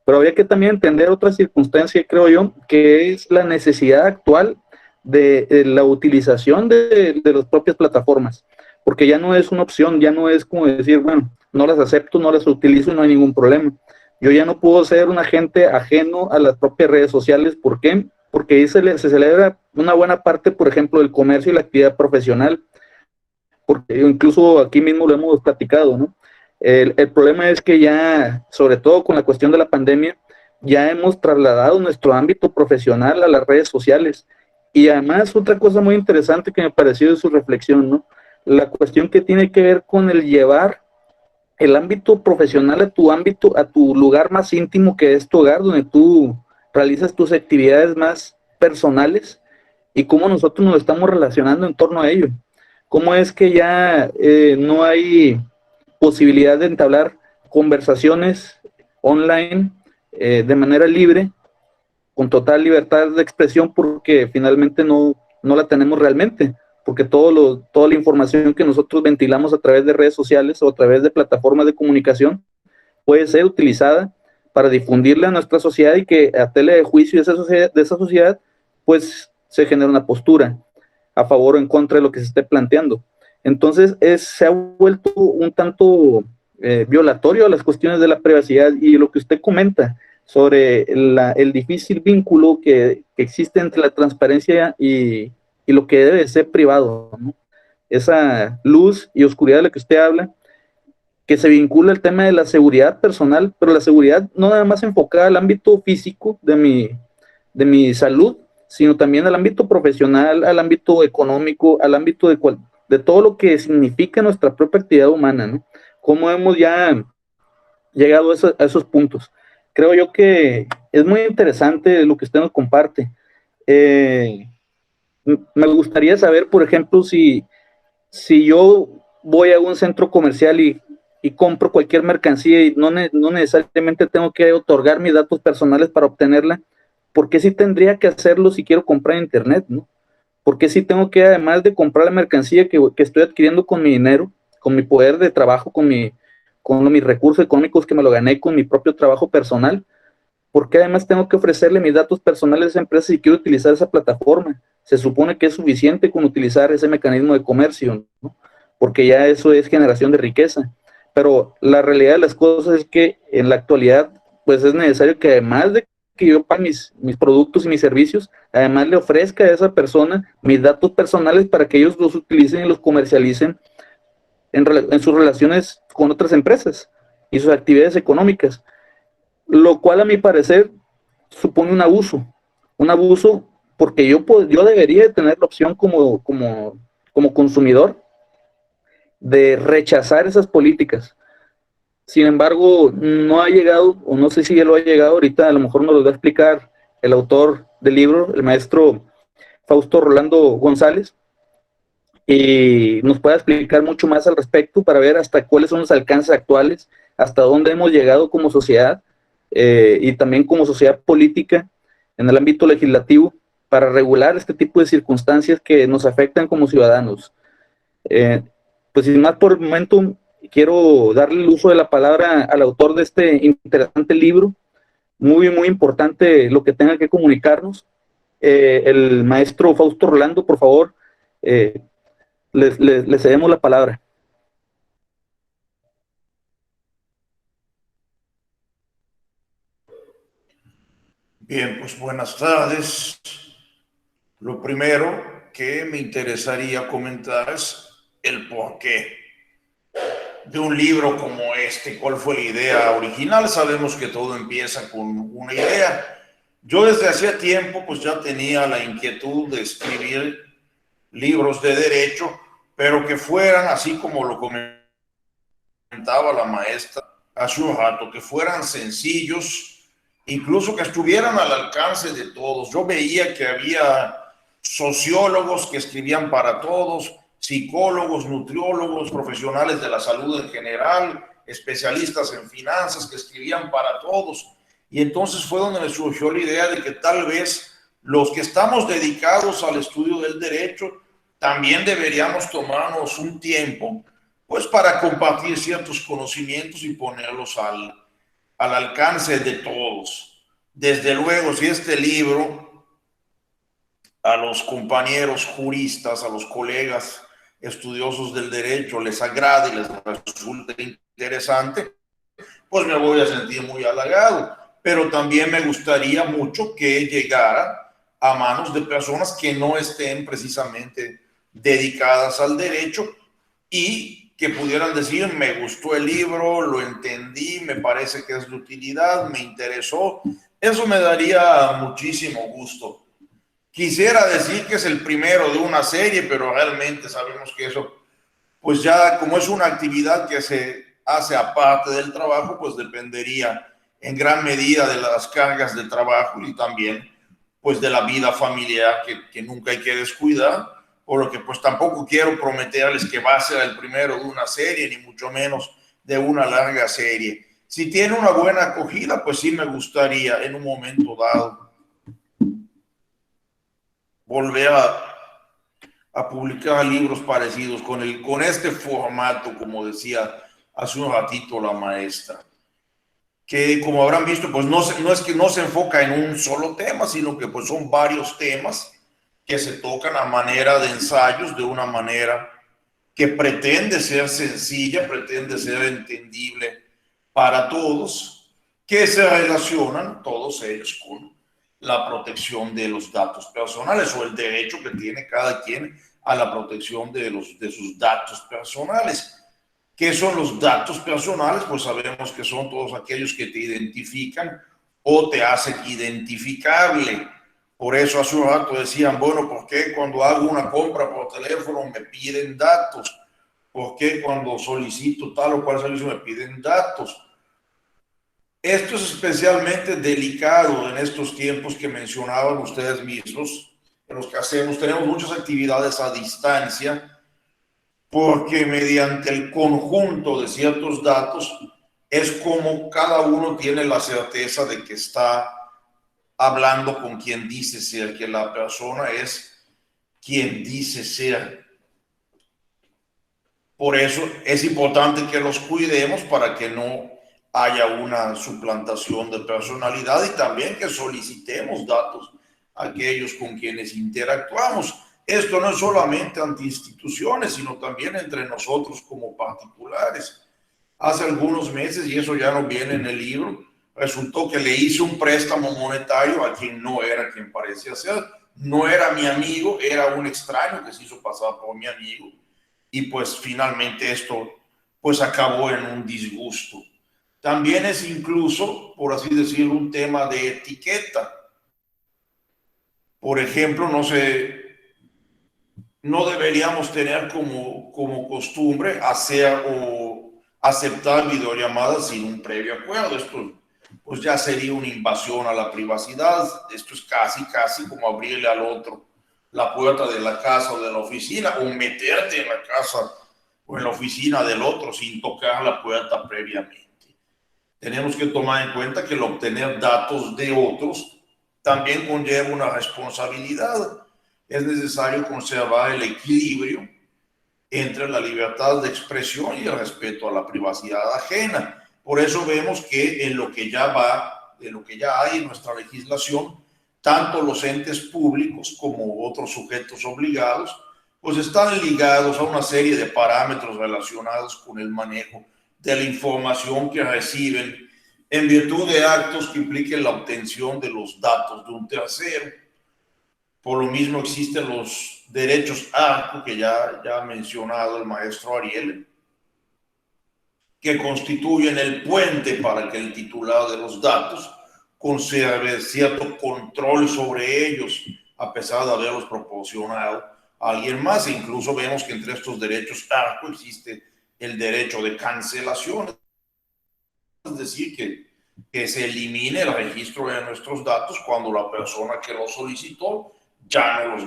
pero habría que también entender otra circunstancia, creo yo, que es la necesidad actual de la utilización de las propias plataformas, porque ya no es una opción, ya no es como decir, bueno, no las acepto, no las utilizo y no hay ningún problema. Yo ya no puedo ser un agente ajeno a las propias redes sociales. ¿Por qué? Porque ahí se celebra una buena parte, por ejemplo, del comercio y la actividad profesional, porque incluso aquí mismo lo hemos platicado, ¿no? El problema es que ya, sobre todo con la cuestión de la pandemia, ya hemos trasladado nuestro ámbito profesional a las redes sociales. Y además, otra cosa muy interesante que me pareció de su reflexión, ¿no? La cuestión que tiene que ver con el llevar el ámbito profesional a tu ámbito, a tu lugar más íntimo, que es tu hogar, donde tú realizas tus actividades más personales, y cómo nosotros nos estamos relacionando en torno a ello. Cómo es que ya no hay posibilidad de entablar conversaciones online de manera libre, con total libertad de expresión, porque finalmente no la tenemos realmente, porque toda la información que nosotros ventilamos a través de redes sociales o a través de plataformas de comunicación puede ser utilizada para difundirle a nuestra sociedad y que a tela de juicio de esa sociedad, pues se genera una postura a favor o en contra de lo que se esté planteando. Entonces, se ha vuelto un tanto violatorio a las cuestiones de la privacidad, y lo que usted comenta sobre el difícil vínculo que existe entre la transparencia y lo que debe ser privado, ¿no? Esa luz y oscuridad de la que usted habla, que se vincula el tema de la seguridad personal, pero la seguridad no nada más enfocada al ámbito físico de mi salud, sino también al ámbito profesional, al ámbito económico, al ámbito de todo lo que significa nuestra propia actividad humana, ¿no? Cómo hemos ya llegado a esos puntos. Creo yo que es muy interesante lo que usted nos comparte. Me gustaría saber, por ejemplo, si yo voy a un centro comercial y compro cualquier mercancía y no necesariamente tengo que otorgar mis datos personales para obtenerla, ¿por qué sí tendría que hacerlo si quiero comprar en internet, no? ¿Por qué sí tengo que, además de comprar la mercancía que estoy adquiriendo con mi dinero, con mi poder de trabajo, con mis recursos económicos que me lo gané con mi propio trabajo personal, ¿por qué además tengo que ofrecerle mis datos personales a esa empresa si quiero utilizar esa plataforma? Se supone que es suficiente con utilizar ese mecanismo de comercio, ¿no? Porque ya eso es generación de riqueza. Pero la realidad de las cosas es que en la actualidad, pues es necesario que además de que yo pague mis productos y mis servicios, además le ofrezca a esa persona mis datos personales para que ellos los utilicen y los comercialicen en sus relaciones con otras empresas y sus actividades económicas, lo cual a mi parecer supone un abuso porque yo debería de tener la opción como consumidor de rechazar esas políticas. Sin embargo, no ha llegado, o no sé si ya lo ha llegado, ahorita a lo mejor nos lo va a explicar el autor del libro, el maestro Fausto Rolando González, y nos pueda explicar mucho más al respecto para ver hasta cuáles son los alcances actuales, hasta dónde hemos llegado como sociedad y también como sociedad política en el ámbito legislativo para regular este tipo de circunstancias que nos afectan como ciudadanos. Pues sin más por el momento, quiero darle el uso de la palabra al autor de este interesante libro, muy, muy importante lo que tenga que comunicarnos. El maestro Fausto Rolando, por favor, le cedemos la palabra. Bien, pues buenas tardes. Lo primero que me interesaría comentar es el porqué de un libro como este. ¿Cuál fue la idea original? Sabemos que todo empieza con una idea. Yo desde hacía tiempo pues ya tenía la inquietud de escribir libros de derecho, pero que fueran así como lo comentaba la maestra hace un rato, que fueran sencillos, incluso que estuvieran al alcance de todos. Yo veía que había sociólogos que escribían para todos, psicólogos, nutriólogos, profesionales de la salud en general, especialistas en finanzas que escribían para todos. Y entonces fue donde me surgió la idea de que tal vez los que estamos dedicados al estudio del derecho también deberíamos tomarnos un tiempo pues para compartir ciertos conocimientos y ponerlos al alcance de todos. Desde luego, si este libro a los compañeros juristas, a los colegas estudiosos del derecho les agrada y les resulta interesante, pues me voy a sentir muy halagado. Pero también me gustaría mucho que llegara a manos de personas que no estén precisamente dedicadas al derecho y que pudieran decir, me gustó el libro, lo entendí, me parece que es de utilidad, me interesó. Eso me daría muchísimo gusto. Quisiera decir que es el primero de una serie, pero realmente sabemos que eso, pues ya como es una actividad que se hace aparte del trabajo, pues dependería en gran medida de las cargas de trabajo y también pues de la vida familiar que nunca hay que descuidar, por lo que pues tampoco quiero prometerles que va a ser el primero de una serie, ni mucho menos de una larga serie. Si tiene una buena acogida, pues sí me gustaría en un momento dado volver a publicar libros parecidos con este formato, como decía hace un ratito la maestra. que como habrán visto, pues no es que no se enfoca en un solo tema, sino que pues son varios temas que se tocan a manera de ensayos, de una manera que pretende ser sencilla, pretende ser entendible para todos, que se relacionan todos ellos con la protección de los datos personales o el derecho que tiene cada quien a la protección de sus datos personales. ¿Qué son los datos personales? Pues sabemos que son todos aquellos que te identifican o te hacen identificable. Por eso hace un rato decían, bueno, ¿por qué cuando hago una compra por teléfono me piden datos? ¿Por qué cuando solicito tal o cual servicio me piden datos? Esto es especialmente delicado en estos tiempos que mencionaban ustedes mismos, en los que tenemos muchas actividades a distancia, porque mediante el conjunto de ciertos datos es como cada uno tiene la certeza de que está hablando con quien dice ser, que la persona es quien dice ser. Por eso es importante que los cuidemos para que no haya una suplantación de personalidad y también que solicitemos datos a aquellos con quienes interactuamos. Esto no es solamente ante instituciones, sino también entre nosotros como particulares. Hace algunos meses, y eso ya no viene en el libro, resultó que le hice un préstamo monetario a quien no era quien parecía ser. No era mi amigo, era un extraño que se hizo pasar por mi amigo. Y pues finalmente esto pues acabó en un disgusto. También es incluso, por así decirlo, un tema de etiqueta. Por ejemplo, no deberíamos tener como costumbre hacer o aceptar videollamadas sin un previo acuerdo. Esto pues ya sería una invasión a la privacidad. Esto es casi como abrirle al otro la puerta de la casa o de la oficina, o meterte en la casa o en la oficina del otro sin tocar la puerta previamente. Tenemos que tomar en cuenta que el obtener datos de otros también conlleva una responsabilidad. Es necesario conservar el equilibrio entre la libertad de expresión y el respeto a la privacidad ajena. Por eso vemos que en lo que ya hay en nuestra legislación, tanto los entes públicos como otros sujetos obligados, pues están ligados a una serie de parámetros relacionados con el manejo de la información que reciben en virtud de actos que impliquen la obtención de los datos de un tercero. Por lo mismo existen los derechos ARCO, que ya ha mencionado el maestro Ariel, que constituyen el puente para que el titular de los datos conserve cierto control sobre ellos, a pesar de haberlos proporcionado a alguien más. Incluso vemos que entre estos derechos ARCO existe el derecho de cancelación, es decir, que se elimine el registro de nuestros datos cuando la persona que lo solicitó ya no los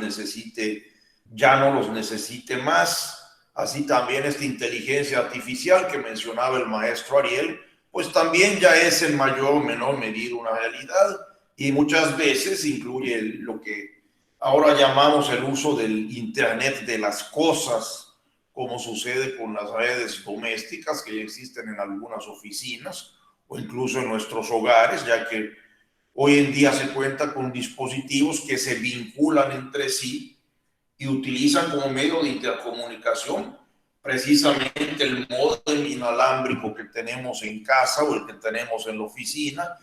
necesite más. Así también esta inteligencia artificial que mencionaba el maestro Ariel, pues también ya es en mayor o menor medida una realidad y muchas veces incluye lo que ahora llamamos el uso del Internet de las cosas, como sucede con las redes domésticas que ya existen en algunas oficinas o incluso en nuestros hogares, ya que hoy en día se cuenta con dispositivos que se vinculan entre sí y utilizan como medio de intercomunicación precisamente el módem inalámbrico que tenemos en casa o el que tenemos en la oficina.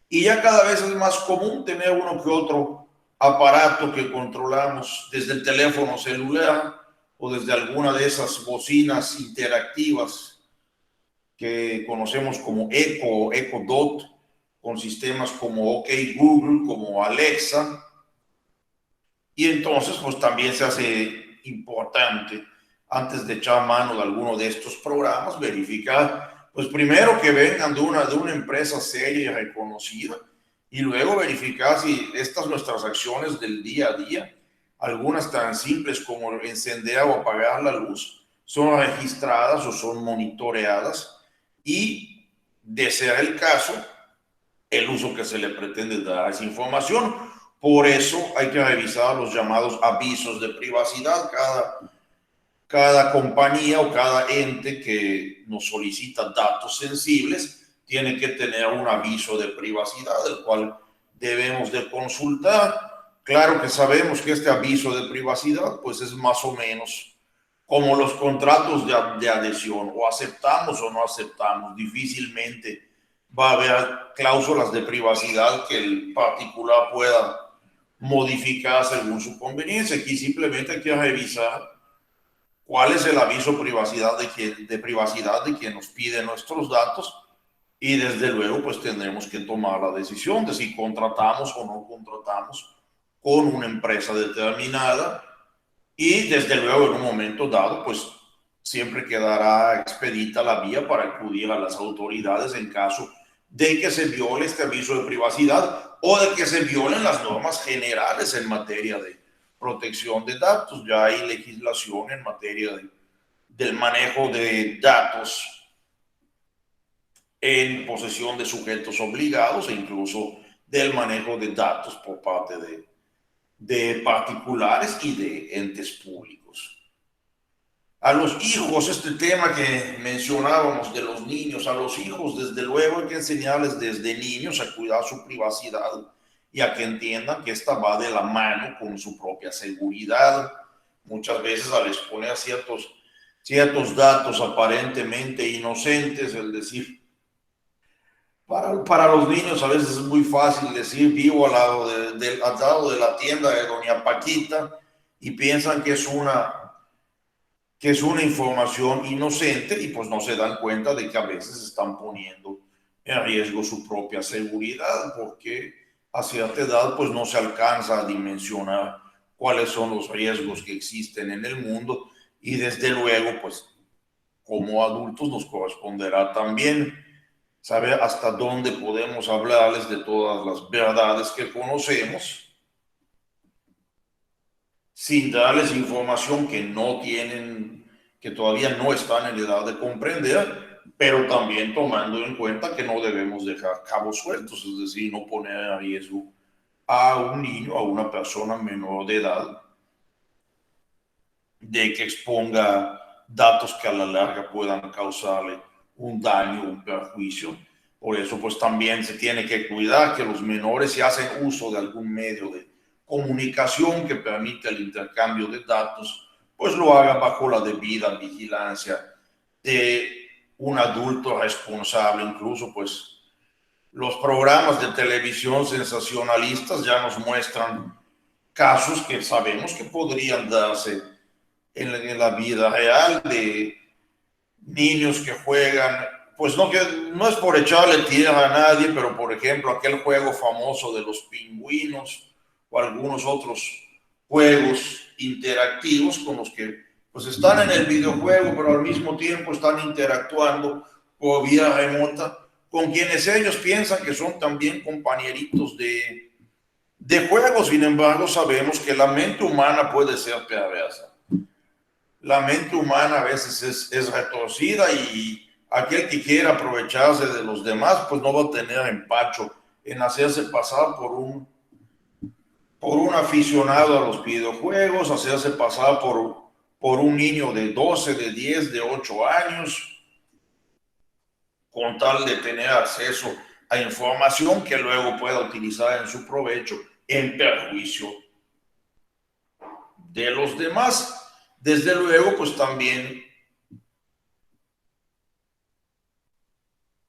Y ya cada vez es más común tener uno que otro aparato que controlamos desde el teléfono celular o desde alguna de esas bocinas interactivas que conocemos como Echo o Echo Dot, con sistemas como OK Google, como Alexa. Y entonces, pues también se hace importante, antes de echar mano de alguno de estos programas, verificar, pues primero que vengan de una empresa seria y reconocida, y luego verificar si estas nuestras acciones del día a día, algunas tan simples como encender o apagar la luz, son registradas o son monitoreadas, y de ser el caso, el uso que se le pretende dar a esa información. Por eso hay que revisar los llamados avisos de privacidad. Cada compañía o cada ente que nos solicita datos sensibles tiene que tener un aviso de privacidad, el cual debemos de consultar. Claro que sabemos que este aviso de privacidad pues es más o menos como los contratos de adhesión, o aceptamos o no aceptamos. Difícilmente va a haber cláusulas de privacidad que el particular pueda modificar según su conveniencia. Aquí simplemente hay que revisar cuál es el aviso de privacidad de quien nos pide nuestros datos, y desde luego pues tendremos que tomar la decisión de si contratamos o no contratamos con una empresa determinada, y desde luego en un momento dado pues siempre quedará expedita la vía para acudir a las autoridades en caso de que se viole este aviso de privacidad o de que se violen las normas generales en materia de protección de datos. Ya hay legislación en materia del manejo de datos en posesión de sujetos obligados, e incluso del manejo de datos por parte de particulares y de entes públicos. A los hijos, este tema que mencionábamos de los niños, a los hijos desde luego hay que enseñarles desde niños a cuidar su privacidad y a que entiendan que esta va de la mano con su propia seguridad. Muchas veces al exponer ciertos datos aparentemente inocentes, es decir, para los niños a veces es muy fácil decir vivo al lado de la tienda de doña Paquita, y piensan que es una información inocente, y pues no se dan cuenta de que a veces están poniendo en riesgo su propia seguridad, porque a cierta edad pues no se alcanza a dimensionar cuáles son los riesgos que existen en el mundo, y desde luego pues como adultos nos corresponderá también saber hasta dónde podemos hablarles de todas las verdades que conocemos, sin darles información que no tienen, que todavía no están en edad de comprender, pero también tomando en cuenta que no debemos dejar cabos sueltos, es decir, no poner en riesgo a un niño, a una persona menor de edad, de que exponga datos que a la larga puedan causarle un daño, un perjuicio. Por eso pues también se tiene que cuidar que los menores, si hacen uso de algún medio de comunicación que permite el intercambio de datos, pues lo hagan bajo la debida vigilancia de un adulto responsable. Incluso pues los programas de televisión sensacionalistas ya nos muestran casos que sabemos que podrían darse en la vida real, de niños que juegan, pues no es por echarle tierra a nadie, pero por ejemplo aquel juego famoso de los pingüinos o algunos otros juegos interactivos con los que pues están en el videojuego, pero al mismo tiempo están interactuando por vía remota con quienes ellos piensan que son también compañeritos de juego. Sin embargo, sabemos que la mente humana puede ser perversa. La mente humana a veces es retorcida, y aquel que quiera aprovecharse de los demás pues no va a tener empacho en hacerse pasar por un aficionado a los videojuegos, hacerse pasar por un niño de 12, de 10, de 8 años, con tal de tener acceso a información que luego pueda utilizar en su provecho en perjuicio de los demás. Desde luego, pues también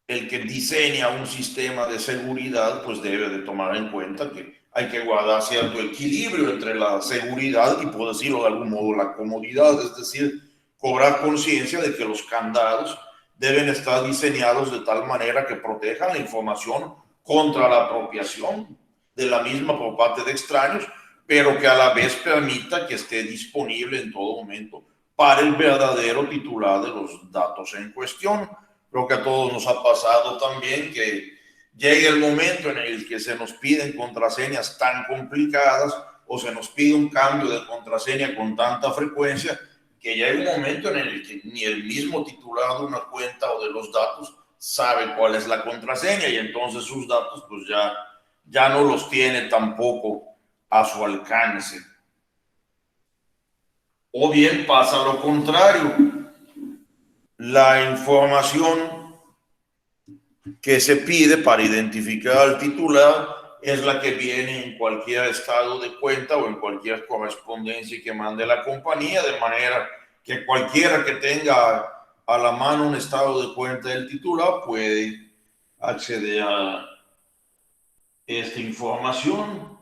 el que diseña un sistema de seguridad pues debe de tomar en cuenta que hay que guardar cierto equilibrio entre la seguridad y, por decirlo de algún modo, la comodidad. Es decir, cobrar conciencia de que los candados deben estar diseñados de tal manera que protejan la información contra la apropiación de la misma por parte de extraños, pero que a la vez permita que esté disponible en todo momento para el verdadero titular de los datos en cuestión. Creo que a todos nos ha pasado también que llegue el momento en el que se nos piden contraseñas tan complicadas, o se nos pide un cambio de contraseña con tanta frecuencia, que llega un momento en el que ni el mismo titular de una cuenta o de los datos sabe cuál es la contraseña, y entonces sus datos pues ya no los tiene tampoco a su alcance. O bien pasa lo contrario, la información que se pide para identificar al titular es la que viene en cualquier estado de cuenta o en cualquier correspondencia que mande la compañía, de manera que cualquiera que tenga a la mano un estado de cuenta del titular puede acceder a esta información.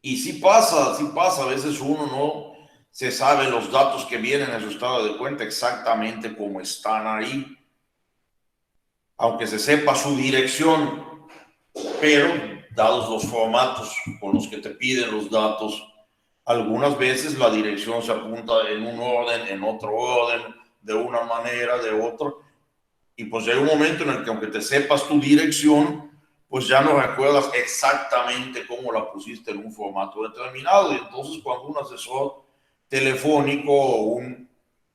Y sí pasa, a veces uno no se sabe los datos que vienen en su estado de cuenta exactamente como están ahí, aunque se sepa su dirección, pero dados los formatos con los que te piden los datos, algunas veces la dirección se apunta en un orden, en otro orden, de una manera, de otro, y pues hay un momento en el que aunque te sepas tu dirección, pues ya no recuerdas exactamente cómo la pusiste en un formato determinado, y entonces cuando un asesor telefónico o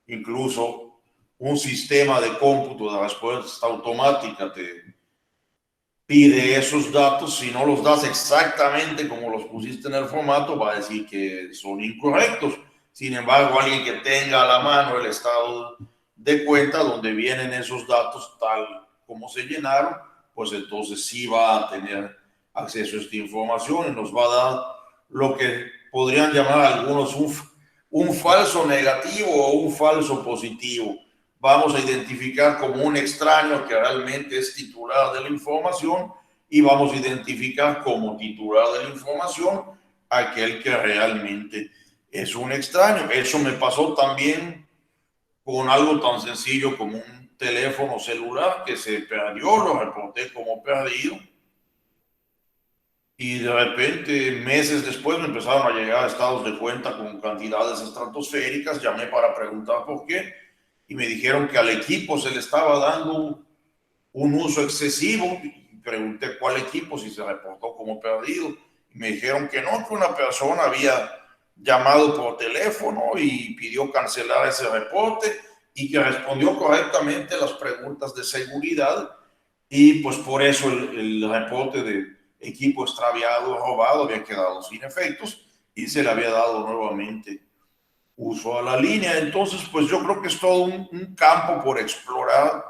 incluso un sistema de cómputo de respuesta automática te pide esos datos, si no los das exactamente como los pusiste en el formato, va a decir que son incorrectos. Sin embargo, alguien que tenga a la mano el estado de cuenta donde vienen esos datos tal como se llenaron, pues entonces sí va a tener acceso a esta información y nos va a dar lo que podrían llamar algunos un falso negativo o un falso positivo. Vamos a identificar como un extraño que realmente es titular de la información y vamos a identificar como titular de la información aquel que realmente es un extraño. Eso me pasó también con algo tan sencillo como un teléfono celular que se perdió, lo reporté como perdido. Y de repente, meses después, me empezaron a llegar estados de cuenta con cantidades estratosféricas. Llamé para preguntar por qué y me dijeron que al equipo se le estaba dando un uso excesivo. Y pregunté cuál equipo, si se reportó como perdido. Y me dijeron que no, que una persona había llamado por teléfono y pidió cancelar ese reporte y que respondió correctamente las preguntas de seguridad. Y pues por eso el reporte de equipo extraviado, robado, había quedado sin efectos y se le había dado nuevamente uso a la línea. Entonces, pues yo creo que es todo un campo por explorar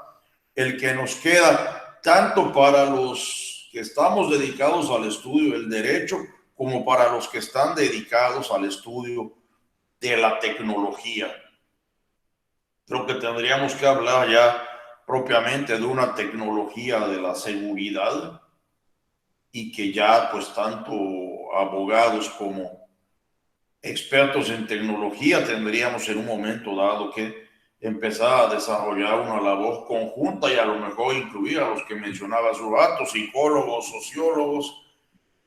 el que nos queda, tanto para los que estamos dedicados al estudio del derecho como para los que están dedicados al estudio de la tecnología. Creo que tendríamos que hablar ya propiamente de una tecnología de la seguridad y que ya pues tanto abogados como expertos en tecnología tendríamos en un momento dado que empezar a desarrollar una labor conjunta y a lo mejor incluir a los que mencionaba hace un rato, psicólogos, sociólogos,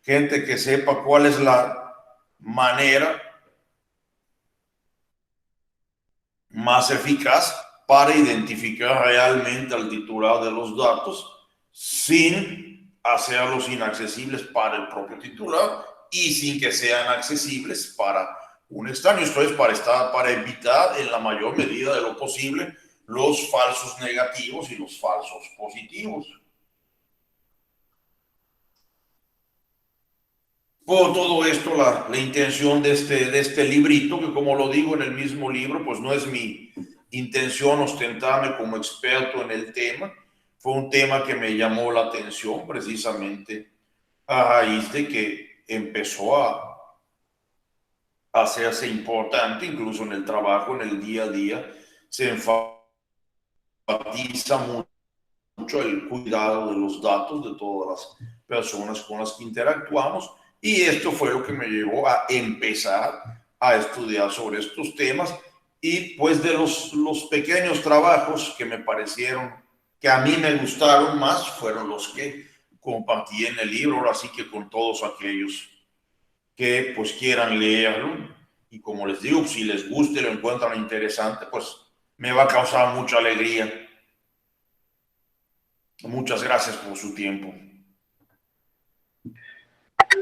gente que sepa cuál es la manera más eficaz para identificar realmente al titular de los datos sin hacerlos inaccesibles para el propio titular y sin que sean accesibles para un extraño. Esto es para evitar en la mayor medida de lo posible los falsos negativos y los falsos positivos. Por todo esto, la intención de este librito, que como lo digo en el mismo libro, pues no es mi intención ostentarme como experto en el tema. Fue un tema que me llamó la atención precisamente a raíz de que empezó a hacerse importante, incluso en el trabajo, en el día a día, se enfatiza mucho el cuidado de los datos de todas las personas con las que interactuamos. Y esto fue lo que me llevó a empezar a estudiar sobre estos temas y pues de los pequeños trabajos que me parecieron, que a mí me gustaron más, fueron los que compartí en el libro. Ahora sí que con todos aquellos que pues quieran leerlo y como les digo, si les gusta y lo encuentran interesante, pues me va a causar mucha alegría. Muchas gracias por su tiempo.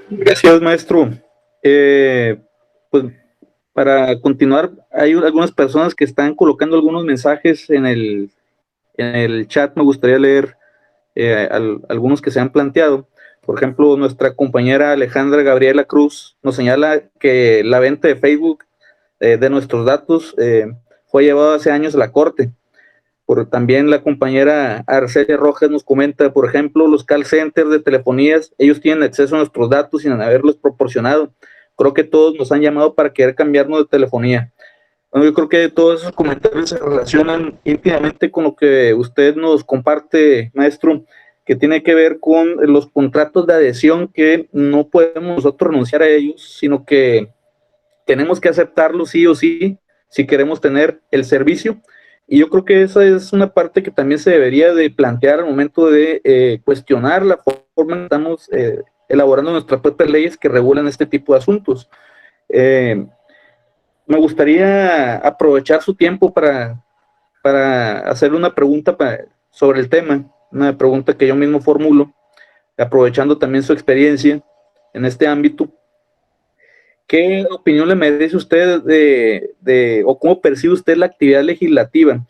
Gracias, maestro. Pues para continuar, hay algunas personas que están colocando algunos mensajes en el chat. Me gustaría leer algunos que se han planteado. Por ejemplo, nuestra compañera Alejandra Gabriela Cruz nos señala que la venta de Facebook de nuestros datos fue llevada hace años a la corte, También la compañera Arcelia Rojas nos comenta, por ejemplo, los call centers de telefonías, ellos tienen acceso a nuestros datos sin haberlos proporcionado. Creo que todos nos han llamado para querer cambiarnos de telefonía. Bueno, yo creo que todos esos comentarios se relacionan íntimamente con lo que usted nos comparte, maestro, que tiene que ver con los contratos de adhesión, que no podemos nosotros renunciar a ellos, sino que tenemos que aceptarlos sí o sí, si queremos tener el servicio. Y yo creo que esa es una parte que también se debería de plantear al momento de cuestionar la forma en que estamos elaborando nuestras propias leyes que regulan este tipo de asuntos. Me gustaría aprovechar su tiempo para hacerle una pregunta sobre el tema, una pregunta que yo mismo formulo, aprovechando también su experiencia en este ámbito. ¿Qué opinión le merece usted o cómo percibe usted la actividad legislativa?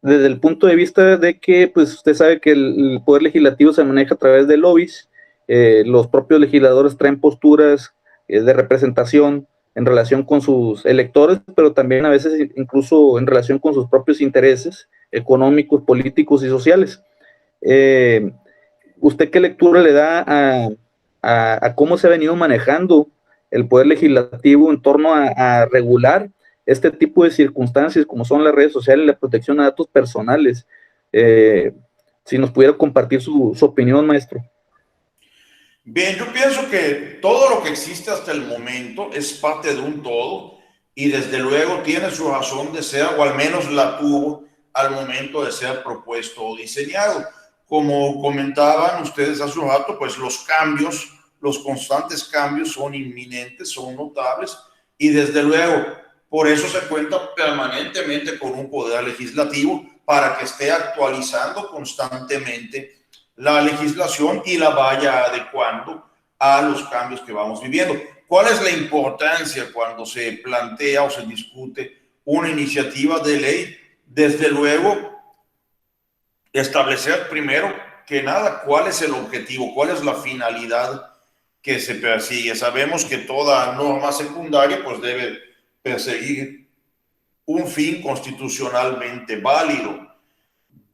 Desde el punto de vista de que, pues, usted sabe que el poder legislativo se maneja a través de lobbies, los propios legisladores traen posturas de representación en relación con sus electores, pero también a veces incluso en relación con sus propios intereses económicos, políticos y sociales. ¿Usted qué lectura le da a cómo se ha venido manejando el poder legislativo en torno a regular este tipo de circunstancias como son las redes sociales y la protección de datos personales? Si nos pudiera compartir su opinión, maestro. Bien, yo pienso que todo lo que existe hasta el momento es parte de un todo y desde luego tiene su razón de ser, o al menos la tuvo al momento de ser propuesto o diseñado. Como comentaban ustedes hace un rato, pues los cambios, los constantes cambios son inminentes, son notables y desde luego por eso se cuenta permanentemente con un poder legislativo para que esté actualizando constantemente la legislación y la vaya adecuando a los cambios que vamos viviendo. ¿Cuál es la importancia cuando se plantea o se discute una iniciativa de ley? Desde luego, establecer primero que nada cuál es el objetivo, cuál es la finalidad que se persigue. Sabemos que toda norma secundaria pues debe perseguir un fin constitucionalmente válido.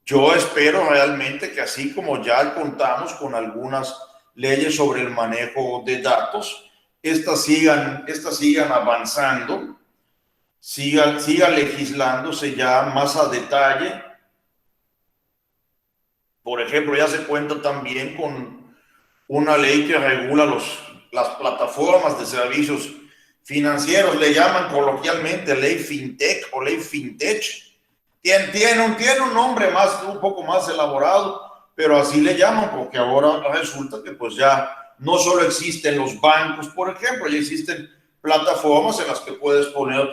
Yo espero realmente que así como ya contamos con algunas leyes sobre el manejo de datos, estas sigan avanzando, sigan legislándose ya más a detalle. Por ejemplo, ya se cuenta también con una ley que regula las plataformas de servicios financieros, le llaman coloquialmente ley FinTech o ley FinTech. Tiene un nombre un poco más elaborado, pero así le llaman porque ahora resulta que pues ya no solo existen los bancos, por ejemplo, ya existen plataformas en las que puedes poner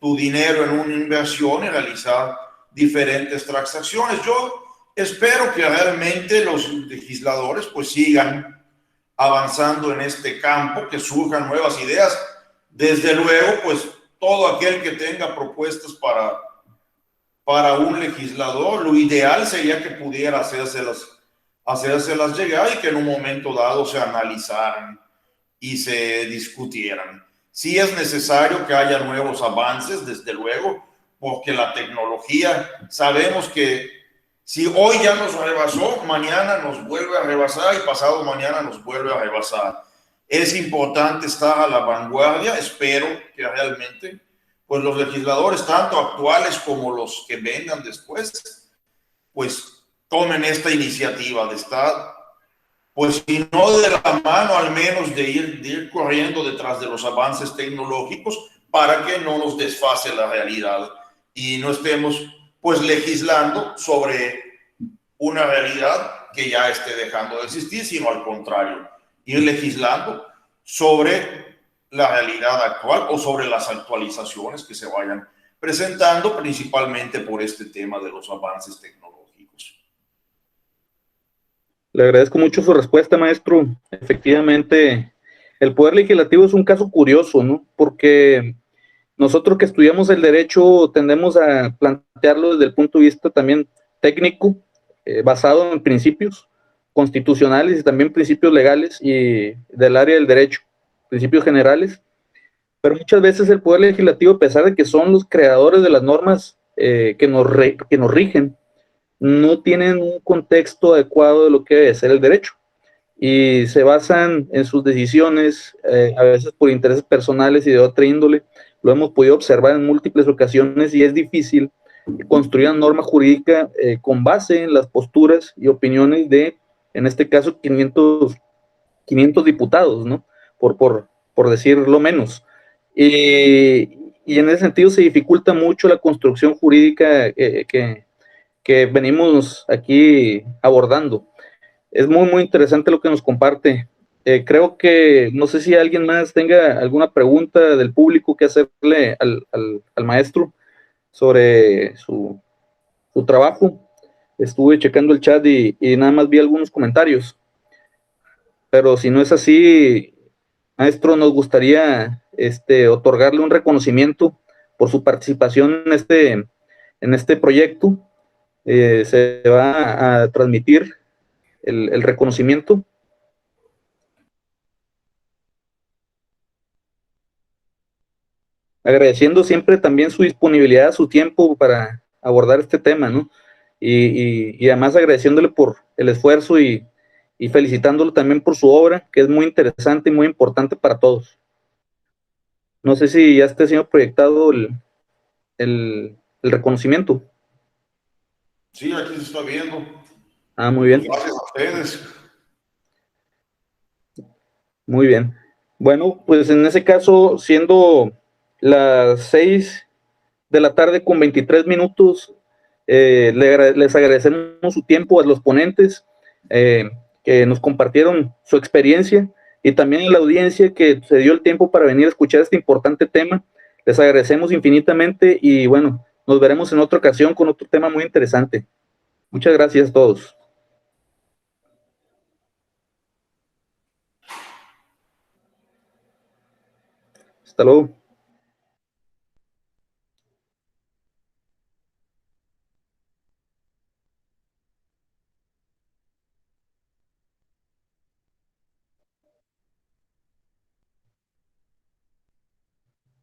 tu dinero en una inversión y realizar diferentes transacciones. Yo espero que realmente los legisladores pues sigan avanzando en este campo, que surjan nuevas ideas. Desde luego, pues todo aquel que tenga propuestas para un legislador, lo ideal sería que pudiera hacérselas llegar y que en un momento dado se analizaran y se discutieran. Sí es necesario que haya nuevos avances, desde luego, porque la tecnología, sabemos que si hoy ya nos rebasó, mañana nos vuelve a rebasar y pasado mañana nos vuelve a rebasar. Es importante estar a la vanguardia. Espero que realmente pues los legisladores, tanto actuales como los que vengan después, pues tomen esta iniciativa de estar, pues si no de la mano, al menos de ir corriendo detrás de los avances tecnológicos para que no nos desfase la realidad y no estemos pues legislando sobre una realidad que ya esté dejando de existir, sino al contrario, ir legislando sobre la realidad actual o sobre las actualizaciones que se vayan presentando, principalmente por este tema de los avances tecnológicos. Le agradezco mucho su respuesta, maestro. Efectivamente, el Poder Legislativo es un caso curioso, ¿no? Porque nosotros que estudiamos el derecho tendemos a plantearlo desde el punto de vista también técnico, basado en principios constitucionales y también principios legales y del área del derecho, principios generales, pero muchas veces el Poder Legislativo, a pesar de que son los creadores de las normas que nos rigen, no tienen un contexto adecuado de lo que debe ser el derecho y se basan en sus decisiones, a veces por intereses personales y de otra índole. Lo hemos podido observar en múltiples ocasiones y es difícil construir una norma jurídica con base en las posturas y opiniones de, en este caso, 500 diputados, ¿no? Por decirlo menos. Y en ese sentido se dificulta mucho la construcción jurídica que venimos aquí abordando. Es muy, muy interesante lo que nos comparte. Creo que, no sé si alguien más tenga alguna pregunta del público que hacerle al maestro sobre su trabajo. Estuve checando el chat y nada más vi algunos comentarios. Pero si no es así, maestro, nos gustaría otorgarle un reconocimiento por su participación en este proyecto. Se va a transmitir el reconocimiento. Agradeciendo siempre también su disponibilidad, su tiempo para abordar este tema, ¿no? Y además agradeciéndole por el esfuerzo y felicitándolo también por su obra, que es muy interesante y muy importante para todos. No sé si ya esté siendo proyectado el reconocimiento. Sí, aquí se está viendo. Ah, muy bien. Gracias a ustedes. Muy bien. Bueno, pues en ese caso, siendo las 6 de la tarde con 23 minutos, les agradecemos su tiempo a los ponentes que nos compartieron su experiencia y también a la audiencia que se dio el tiempo para venir a escuchar este importante tema. Les agradecemos infinitamente y bueno, nos veremos en otra ocasión con otro tema muy interesante. Muchas gracias a todos. Hasta luego.